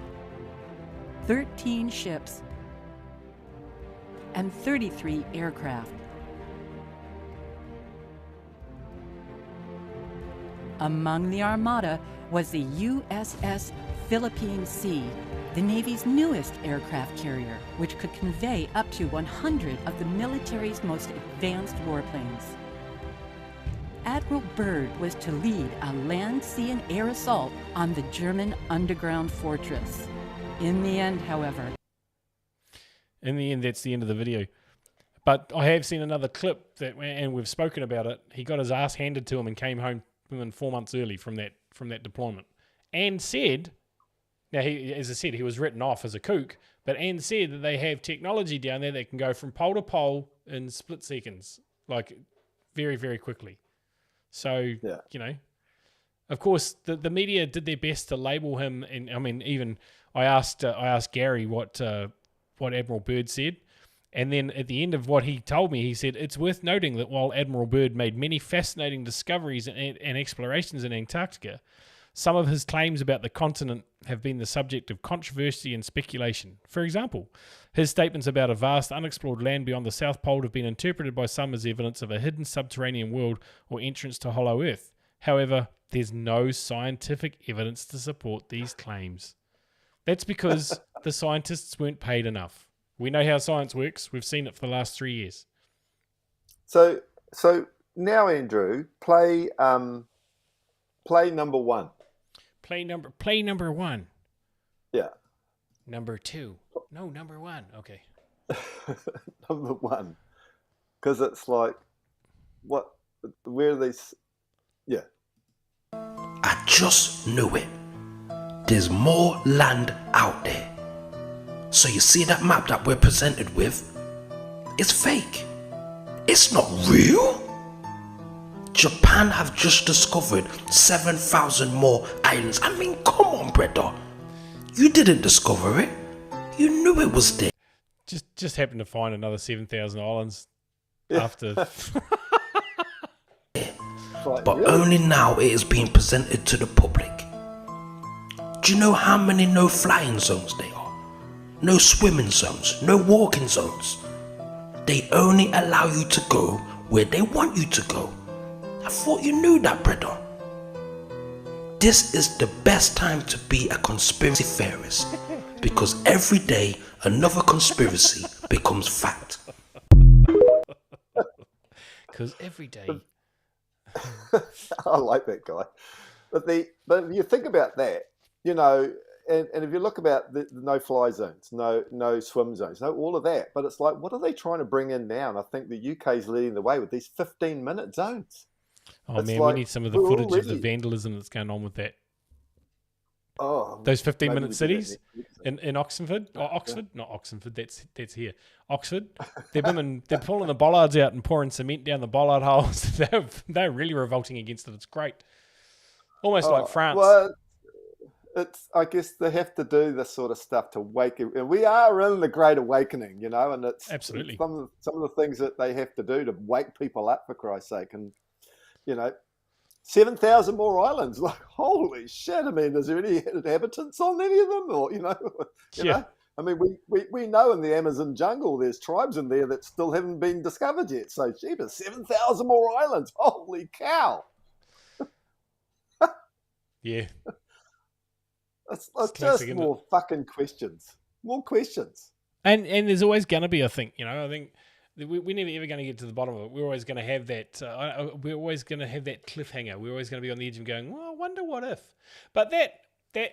13 ships, and 33 aircraft. Among the Armada was the USS Philippine Sea, the Navy's newest aircraft carrier, which could convey up to 100 of the military's most advanced warplanes. Admiral Byrd was to lead a land, sea, and air assault on the German underground fortress. In the end, however... that's the end of the video. But I have seen another clip, and we've spoken about it. He got his ass handed to him and came home 4 months early from that deployment, and said, now as I said, he was written off as a kook, but and said that they have technology down there that can go from pole to pole in split seconds, like very, very quickly. So of course the media did their best to label him, and I mean, even I asked Gary what Admiral Byrd said. And then at the end of what he told me, he said, it's worth noting that while Admiral Byrd made many fascinating discoveries and explorations in Antarctica, some of his claims about the continent have been the subject of controversy and speculation. For example, his statements about a vast unexplored land beyond the South Pole have been interpreted by some as evidence of a hidden subterranean world or entrance to Hollow Earth. However, there's no scientific evidence to support these claims. That's because the scientists weren't paid enough. We know how science works. We've seen it for the last 3 years. So now, Andrew, play number one. Play number one. Yeah. Number two. No, number one. Okay. Number one. Because it's like, where are these? Yeah. I just knew it. There's more land out there. So you see that map that we're presented with? It's fake. It's not real. Japan have just discovered 7,000 more islands. I mean, come on, brother. You didn't discover it. You knew it was there. Just happened to find another 7,000 islands after. But only now it is being presented to the public. Do you know how many no flying zones there are? No swimming zones, no walking zones. They only allow you to go where they want you to go. I thought you knew that, brother. This is the best time to be a conspiracy theorist because every day another conspiracy becomes fact. Because every day. I like that guy. But if you think about that, you know, and if you look about the no-fly zones, no swim zones, all of that, but it's like, what are they trying to bring in now? And I think the UK is leading the way with these 15-minute zones. Oh, It's man, like, we need some of the we're footage of the already- vandalism that's going on with that. Oh, Those maybe 15-minute we do that cities next week. in Oxford, not Oxford, that's here. Oxford, they're pulling the bollards out and pouring cement down the bollard holes. They're really revolting against it. It's great. Almost like France. Well, I guess they have to do this sort of stuff to wake. And we are in the Great Awakening, you know, and it's Absolutely. some of the things that they have to do to wake people up, for Christ's sake. And, you know, 7,000 more islands. Like, holy shit. I mean, is there any inhabitants on any of them? Or, you know, you know? I mean, we know in the Amazon jungle there's tribes in there that still haven't been discovered yet. So, jeepers, 7,000 more islands. Holy cow. Yeah. It's classic, just isn't more fucking questions. More questions. And there's always going to be, I think, we're never ever going to get to the bottom of it. We're always going to have that. We're always going to have that cliffhanger. We're always going to be on the edge of going, well, I wonder what if. But that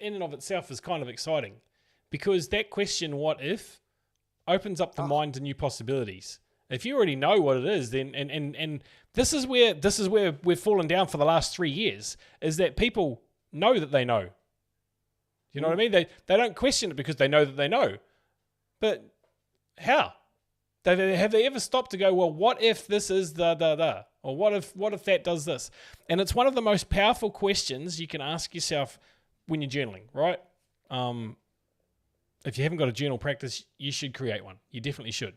in and of itself is kind of exciting, because that question, what if, opens up the mind to new possibilities. If you already know what it is, then and this is where we've fallen down for the last 3 years, is that people know that they know. You know what I mean? They don't question it because they know that they know. But how? Have they ever stopped to go, well, what if this is the? Or what if that does this? And it's one of the most powerful questions you can ask yourself when you're journaling, right? If you haven't got a journal practice, you should create one. You definitely should.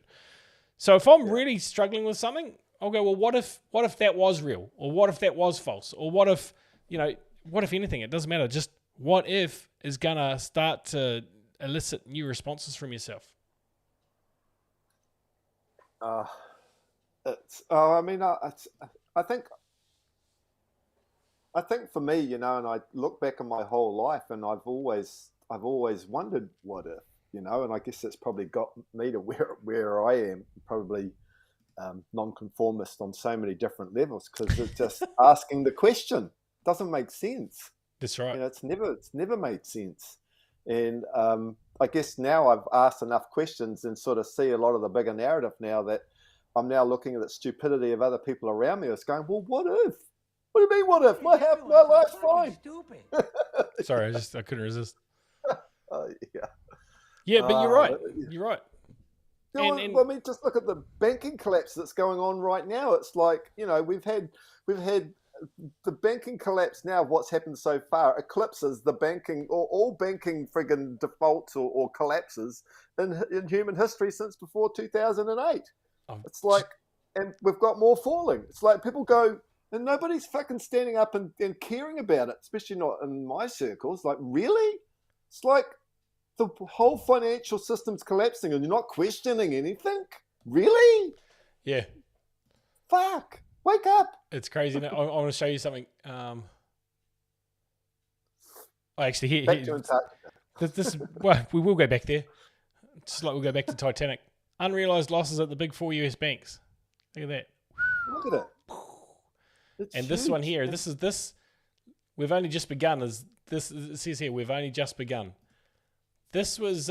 So if I'm really struggling with something, I'll go, well, what if that was real? Or what if that was false? Or what if anything? It doesn't matter. Just what if is going to start to elicit new responses from yourself. I think for me, you know, and I look back on my whole life, and I've always wondered what if, you know, and I guess it's probably got me to where I am, probably nonconformist on so many different levels, because it's just asking the question doesn't make sense. That's right. You know, it's never made sense. And I guess now I've asked enough questions and sort of see a lot of the bigger narrative now, that I'm now looking at the stupidity of other people around me. It's going, well, what if? What do you mean, what if? My life's fine. Stupid. Sorry, I couldn't resist. Yeah. Yeah, but you're right. You're right. You know, I mean, just look at the banking collapse that's going on right now. It's like, you know, we've had the banking collapse now of what's happened so far eclipses the banking, or all banking friggin' defaults or collapses in human history since before 2008. It's like, and we've got more falling. It's like people go, and nobody's fucking standing up and caring about it, especially not in my circles. Like, really? It's like the whole financial system's collapsing and you're not questioning anything? Really? Yeah. Fuck. Wake up. It's crazy. I want to show you something. Actually, Back to Antarctica. Well, we will go back there. Just like we'll go back to Titanic. Unrealized losses at the big 4 US banks. Look at that. Look at it. It's And huge. this one here, this. We've only just begun. It says here, we've only just begun. This was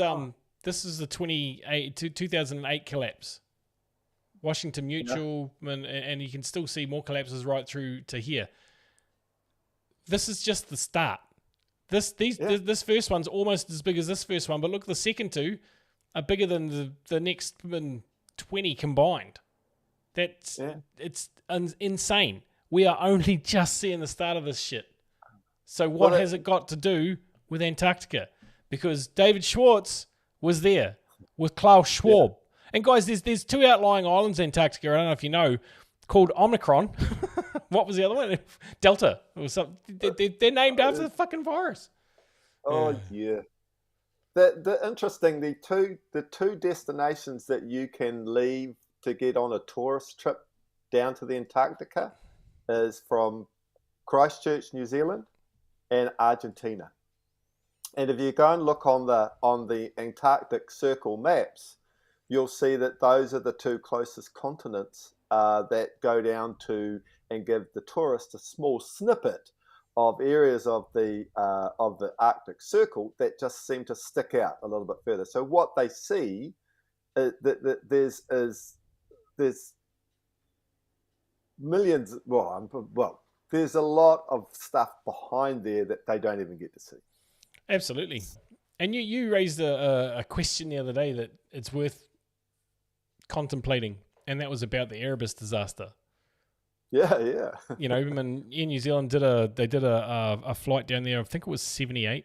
this is the 2008 collapse. Washington Mutual, and you can still see more collapses right through to here. This is just the start. This first one's almost as big as this first one, but look, the second two are bigger than the next 20 combined. It's insane. We are only just seeing the start of this shit. So what has it got to do with Antarctica? Because David Schwartz was there with Klaus Schwab. And guys, there's two outlying islands in Antarctica, I don't know if you know, called Omicron. What was the other one? Delta. Or something. They're named after the fucking virus. Oh, yeah. The interesting, the two destinations that you can leave to get on a tourist trip down to the Antarctica is from Christchurch, New Zealand, and Argentina. And if you go and look on the Antarctic Circle maps, you'll see that those are the two closest continents that go down to and give the tourist a small snippet of areas of the Arctic Circle that just seem to stick out a little bit further. So what they see that there's millions. There's a lot of stuff behind there that they don't even get to see. Absolutely. And you raised a question the other day that it's worth contemplating, and that was about the Erebus disaster. Yeah. You know, in New Zealand did a flight down there. I think it was 78.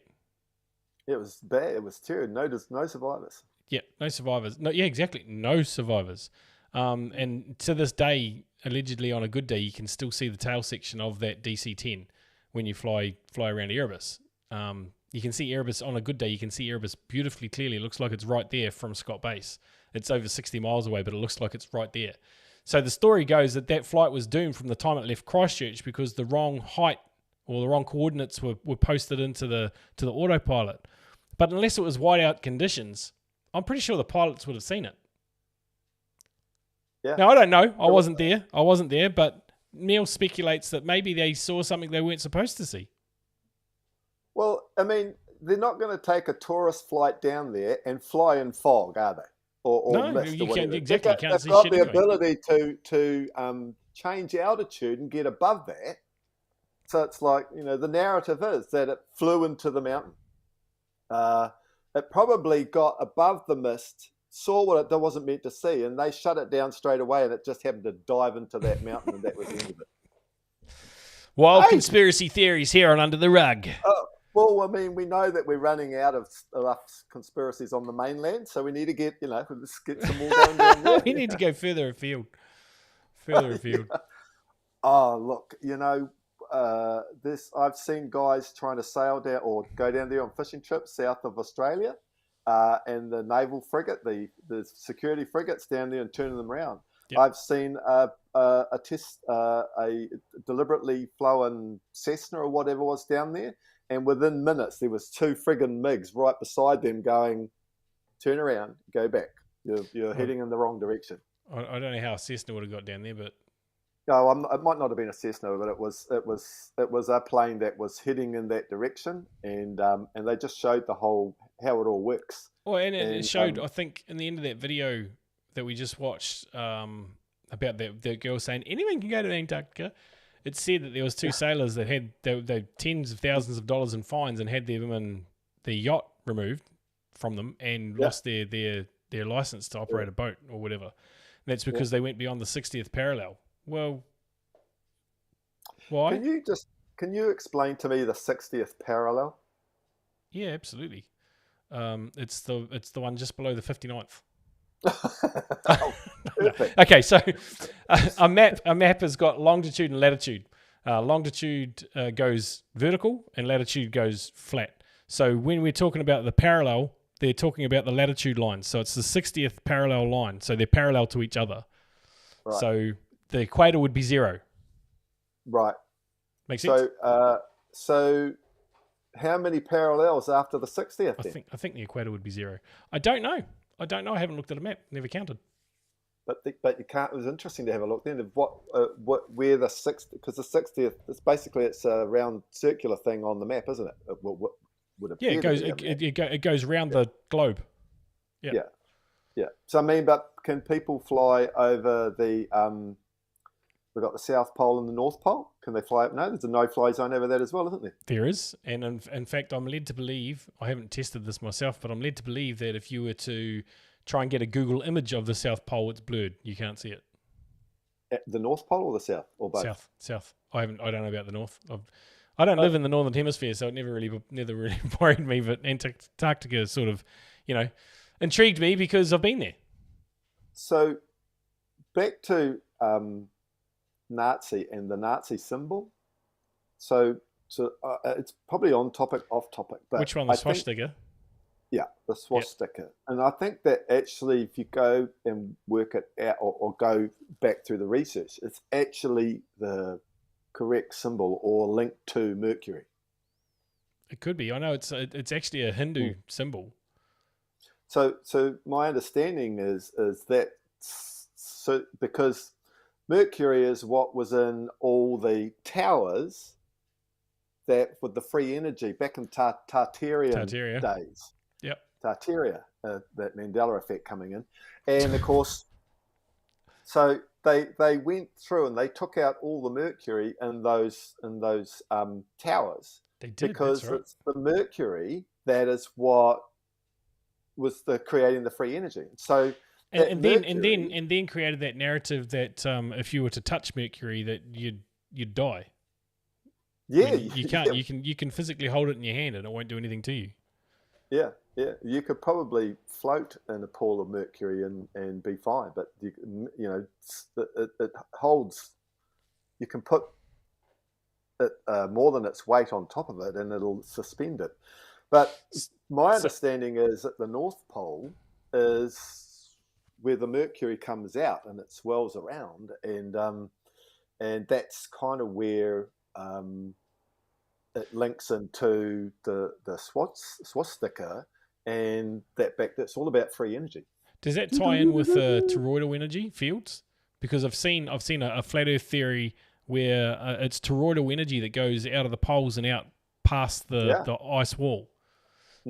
It was bad. It was terrible. No survivors. Yeah, no survivors. No, yeah, exactly. No survivors. And to this day, allegedly on a good day, you can still see the tail section of that DC-10 when you fly around Erebus. You can see Erebus on a good day. You can see Erebus beautifully clearly. It looks like it's right there from Scott Base. It's over 60 miles away, but it looks like it's right there. So the story goes that flight was doomed from the time it left Christchurch because the wrong height or the wrong coordinates were posted into the autopilot. But unless it was whiteout conditions, I'm pretty sure the pilots would have seen it. Yeah. Now, I don't know. I wasn't there, but Neil speculates that maybe they saw something they weren't supposed to see. Well, I mean, they're not going to take a tourist flight down there and fly in fog, are they? Or no, mist you or can't whatever. can't see they've got shit the anyway. ability to change altitude and get above that. So it's like, the narrative is that it flew into the mountain. It probably got above the mist, saw what it wasn't meant to see, and they shut it down straight away, and it just happened to dive into that mountain, and that was the end of it. Wild conspiracy theories here on Under the Rug. Well, I mean, we know that we're running out of conspiracies on the mainland, so we need to get, let's get some more going down there. We need to go further afield. Yeah. Oh, look, I've seen guys trying to sail down or go down there on fishing trips south of Australia, and the naval frigate, the security frigates down there and turning them around. Yep. I've seen a deliberately flown Cessna or whatever was down there. And within minutes, there was two friggin' MiGs right beside them going, turn around, go back. You're heading in the wrong direction. I don't know how a Cessna would have got down there, but... No, it might not have been a Cessna, but it was a plane that was heading in that direction, and they just showed how it all works. Well, and it showed, I think, in the end of that video that we just watched about the girl saying, anyone can go to Antarctica. It said that there was two sailors that had they tens of thousands of dollars in fines and had their yacht removed from them and lost their license to operate a boat or whatever. And that's because they went beyond the 60th parallel. Well, why? Can you explain to me the 60th parallel? Yeah, absolutely. It's the one just below the 59th. Okay, so a map has got longitude and latitude. Longitude goes vertical and latitude goes flat. So when we're talking about the parallel, they're talking about the latitude line. So it's the 60th parallel line. So they're parallel to each other. Right. So the equator would be 0. Right. Makes sense? So how many parallels after the 60th then? I think the equator would be 0. I don't know. I don't know. I haven't looked at a map. Never counted. But you can't. It was interesting to have a look then of where the 60th, because the 60th it's basically it's a round circular thing on the map, isn't it? What would appear Yeah, it goes around the globe. Yeah. Yeah. So I mean, but can people fly over the we've got the South Pole and the North Pole? Can they fly up? No, there's a no-fly zone over that as well, isn't there? There is, and in fact, I'm led to believe, I haven't tested this myself, but I'm led to believe that if you were to try and get a Google image of the South Pole, it's blurred. You can't see it. At the North Pole or the South, or both? South. I don't know about the North. I don't live in the Northern Hemisphere, so it never really worried me, but Antarctica sort of, intrigued me because I've been there. So back to Nazi and the Nazi symbol. So it's probably on topic, off topic. But which one, the swastika? Yeah, the swastika. Yep. And I think that actually if you go and work it out or go back through the research, it's actually the correct symbol or linked to Mercury. It could be. I know it's actually a Hindu symbol. So my understanding is that because Mercury is what was in all the towers that with the free energy back in Tartarian days. Yep. Tartaria, that Mandela effect coming in. And of course, so they went through and they took out all the mercury in those towers. They did, because right. It's the mercury that is what was creating the free energy. So and then created that narrative that if you were to touch mercury that you'd die. Yeah, I mean, you can't. Yeah. You can physically hold it in your hand and it won't do anything to you. Yeah. You could probably float in a pool of mercury and be fine, but it holds. You can put it more than its weight on top of it, and it'll suspend it. But my understanding is that the North Pole is where the mercury comes out and it swells around, and that's kind of where it links into the swastika. And that's all about free energy. Does that tie in with toroidal energy fields? Because I've seen a flat Earth theory where it's toroidal energy that goes out of the poles and out past the ice wall.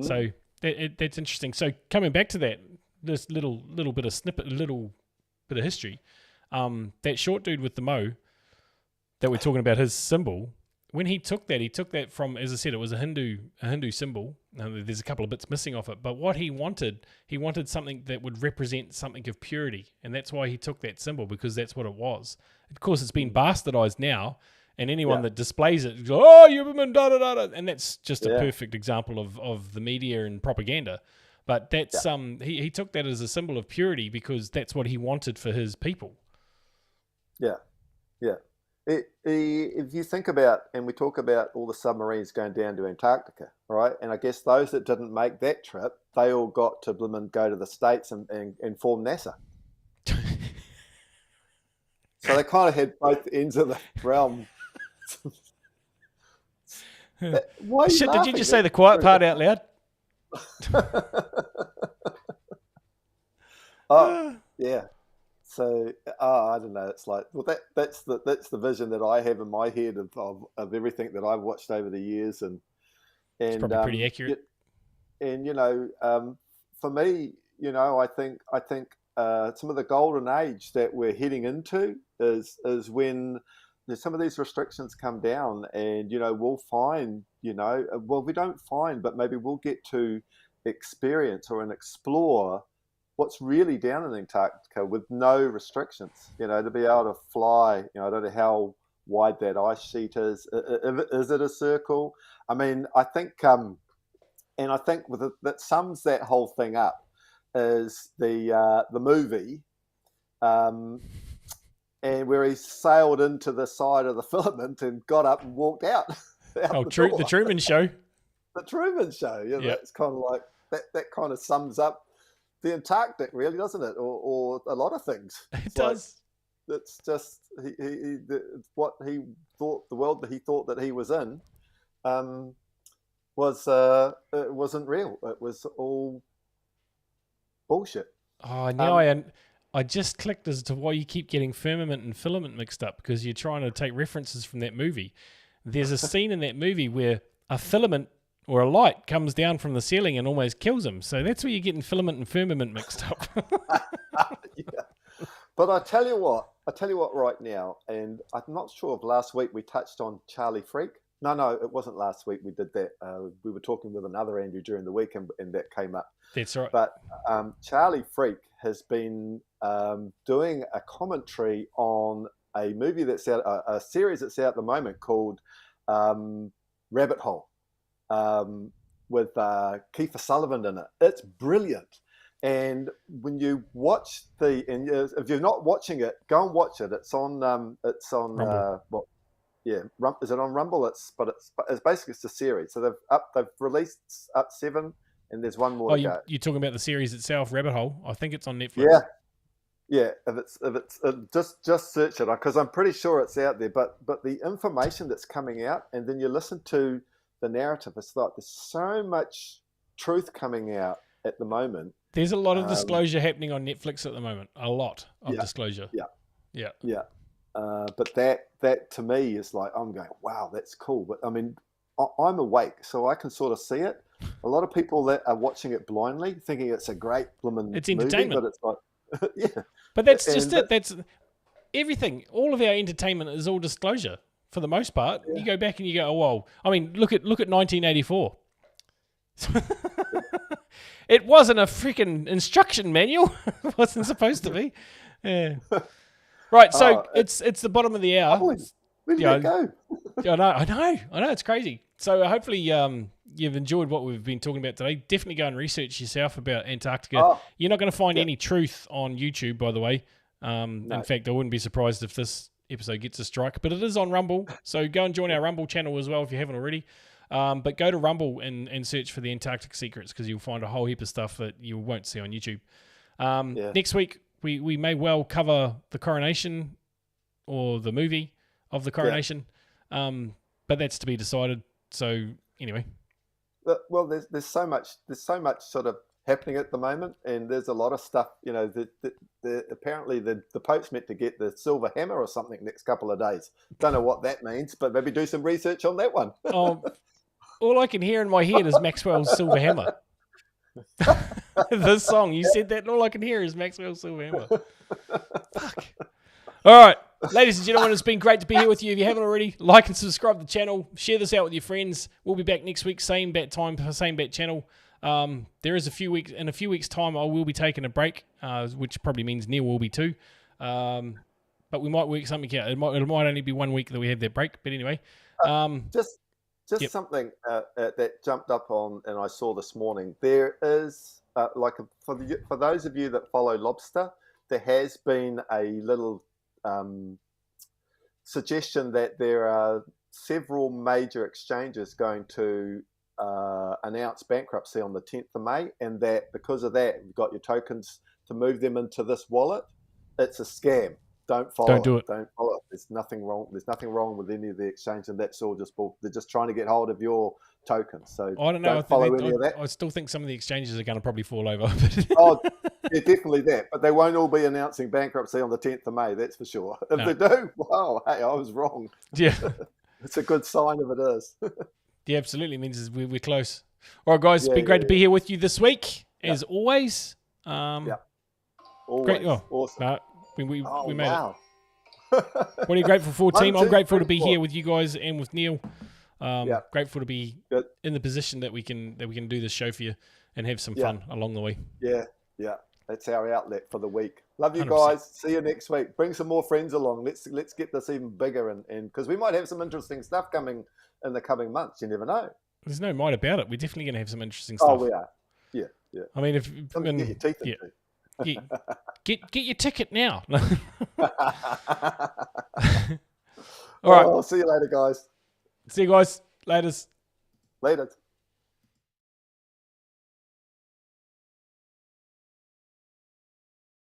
So that's interesting. So coming back to that, this little bit of snippet, little bit of history. That short dude with the mo that we're talking about, his symbol. When he took that from, as I said, it was a Hindu symbol. There's a couple of bits missing off it, but what he wanted something that would represent something of purity, and that's why he took that symbol, because that's what it was. Of course, it's been bastardized now, and anyone that displays it, goes, oh, Huberman, da-da-da-da, and that's just a perfect example of the media and propaganda. But that's he took that as a symbol of purity because that's what he wanted for his people. Yeah. If you think about, and we talk about all the submarines going down to Antarctica, right? And I guess those that didn't make that trip, they all got to go to the States and form NASA. So they kind of had both ends of the realm. Shit, did you just say the quiet part out loud? Oh, yeah. So I don't know. It's like, well, that's the vision that I have in my head of everything that I've watched over the years, and it's probably pretty accurate. And for me, I think some of the golden age that we're heading into is when some of these restrictions come down, and we'll find we don't find, but maybe we'll get to experience and explore what's really down in Antarctica with no restrictions, to be able to fly. I don't know how wide that ice sheet is. Is it a circle? I mean, I think, and I think that sums that whole thing up is the movie, and where he sailed into the side of the filament and got up and walked out. The Truman Show. The Truman Show. That's kind of like that. Kind of sums up the Antarctic, really, doesn't it? Or a lot of things. It does. It's just what he thought, the world that he thought that he was in, it wasn't real. It was all bullshit. Oh, now I just clicked as to why you keep getting firmament and filament mixed up, because you're trying to take references from that movie. There's a scene in that movie where a filament or a light comes down from the ceiling and almost kills him. So that's where you're getting filament and firmament mixed up. Yeah. But I tell you what right now, and I'm not sure if last week we touched on Charlie Freak. No, it wasn't last week we did that. We were talking with another Andrew during the week, and that came up. That's right. But Charlie Freak has been doing a commentary on a movie that's out, a series that's out at the moment called Rabbit Hole, with Kiefer Sutherland in it. It's brilliant. And when you watch if you're not watching it, go and watch it. It's on Rumble. Is it on Rumble? It's basically it's a series. So they've released up 7, and there's one more to go. You're talking about the series itself, Rabbit Hole. I think it's on Netflix. Yeah. If it's just search it, because I'm pretty sure it's out there. But the information that's coming out, and then you listen to the narrative, it's like there's so much truth coming out at the moment. There's a lot of disclosure happening on Netflix at the moment. A lot of disclosure. Yeah. But that to me is like, I'm going, wow, that's cool. But I mean, I'm awake, so I can sort of see it. A lot of people that are watching it blindly, thinking it's a great blooming It's entertainment. movie, but it's like, yeah. But that's just it. That's everything. All of our entertainment is all disclosure for the most part. Yeah. You go back and you go, oh, well, I mean, look at 1984. It wasn't a freaking instruction manual. It wasn't supposed to be. Yeah. Right, so it's the bottom of the hour. Where did that go? I know. It's crazy. So hopefully you've enjoyed what we've been talking about today. Definitely go and research yourself about Antarctica. You're not going to find any truth on YouTube, by the way. No. In fact, I wouldn't be surprised if this episode gets a strike. But it is on Rumble, so go and join our Rumble channel as well if you haven't already. But go to Rumble and search for the Antarctic Secrets, because you'll find a whole heap of stuff that you won't see on YouTube. Next week, we may well cover the coronation or the movie of the coronation, but that's to be decided. So anyway, well, there's so much sort of happening at the moment, and there's a lot of stuff. You know, apparently the Pope's meant to get the silver hammer or something next couple of days. Don't know what that means, but maybe do some research on that one. All I can hear in my head is Maxwell's Silver Hammer. This song, you said that, and all I can hear is Maxwell's Silver Hammer. Fuck. All right, ladies and gentlemen, it's been great to be here with you. If you haven't already, like and subscribe to the channel. Share this out with your friends. We'll be back next week, same bat time, same bat channel. There is in a few weeks' time, I will be taking a break, which probably means Neil will be too. But we might work something out. It might only be 1 week that we have that break. But anyway, Just something that jumped up on, and I saw this morning. There is for those of you that follow lobster, there has been a little suggestion that there are several major exchanges going to announce bankruptcy on the 10th of May, and that because of that, you've got your tokens to move them into this wallet. It's a scam. Don't follow it. Don't follow it. There's nothing wrong. There's nothing wrong with any of the exchange, and that's all just bull. They're just trying to get hold of your tokens. So I don't know. Follow any of that. I still think some of the exchanges are going to probably fall over. Yeah, definitely that. But they won't all be announcing bankruptcy on the 10th of May. That's for sure. If they do, wow, hey, I was wrong. Yeah, it's a good sign if it is. Yeah, absolutely. It means we're close. All right, guys. It's been great to be here with you this week, as always. Always. Great. Awesome. We made it. What are you grateful for, team? I'm grateful to be here with you guys and with Neil. Grateful to be in the position that we can do this show for you and have some fun along the way. Yeah. That's our outlet for the week. Love you 100%. guys. See you next week. Bring some more friends along. Let's get this even bigger, and because we might have some interesting stuff coming in the coming months. You never know. There's no might about it. We're definitely going to have some interesting stuff. Oh, we are. Yeah. I mean, get your teeth into. Get your ticket now. All right. See you later, guys. See you guys. Laters. Later.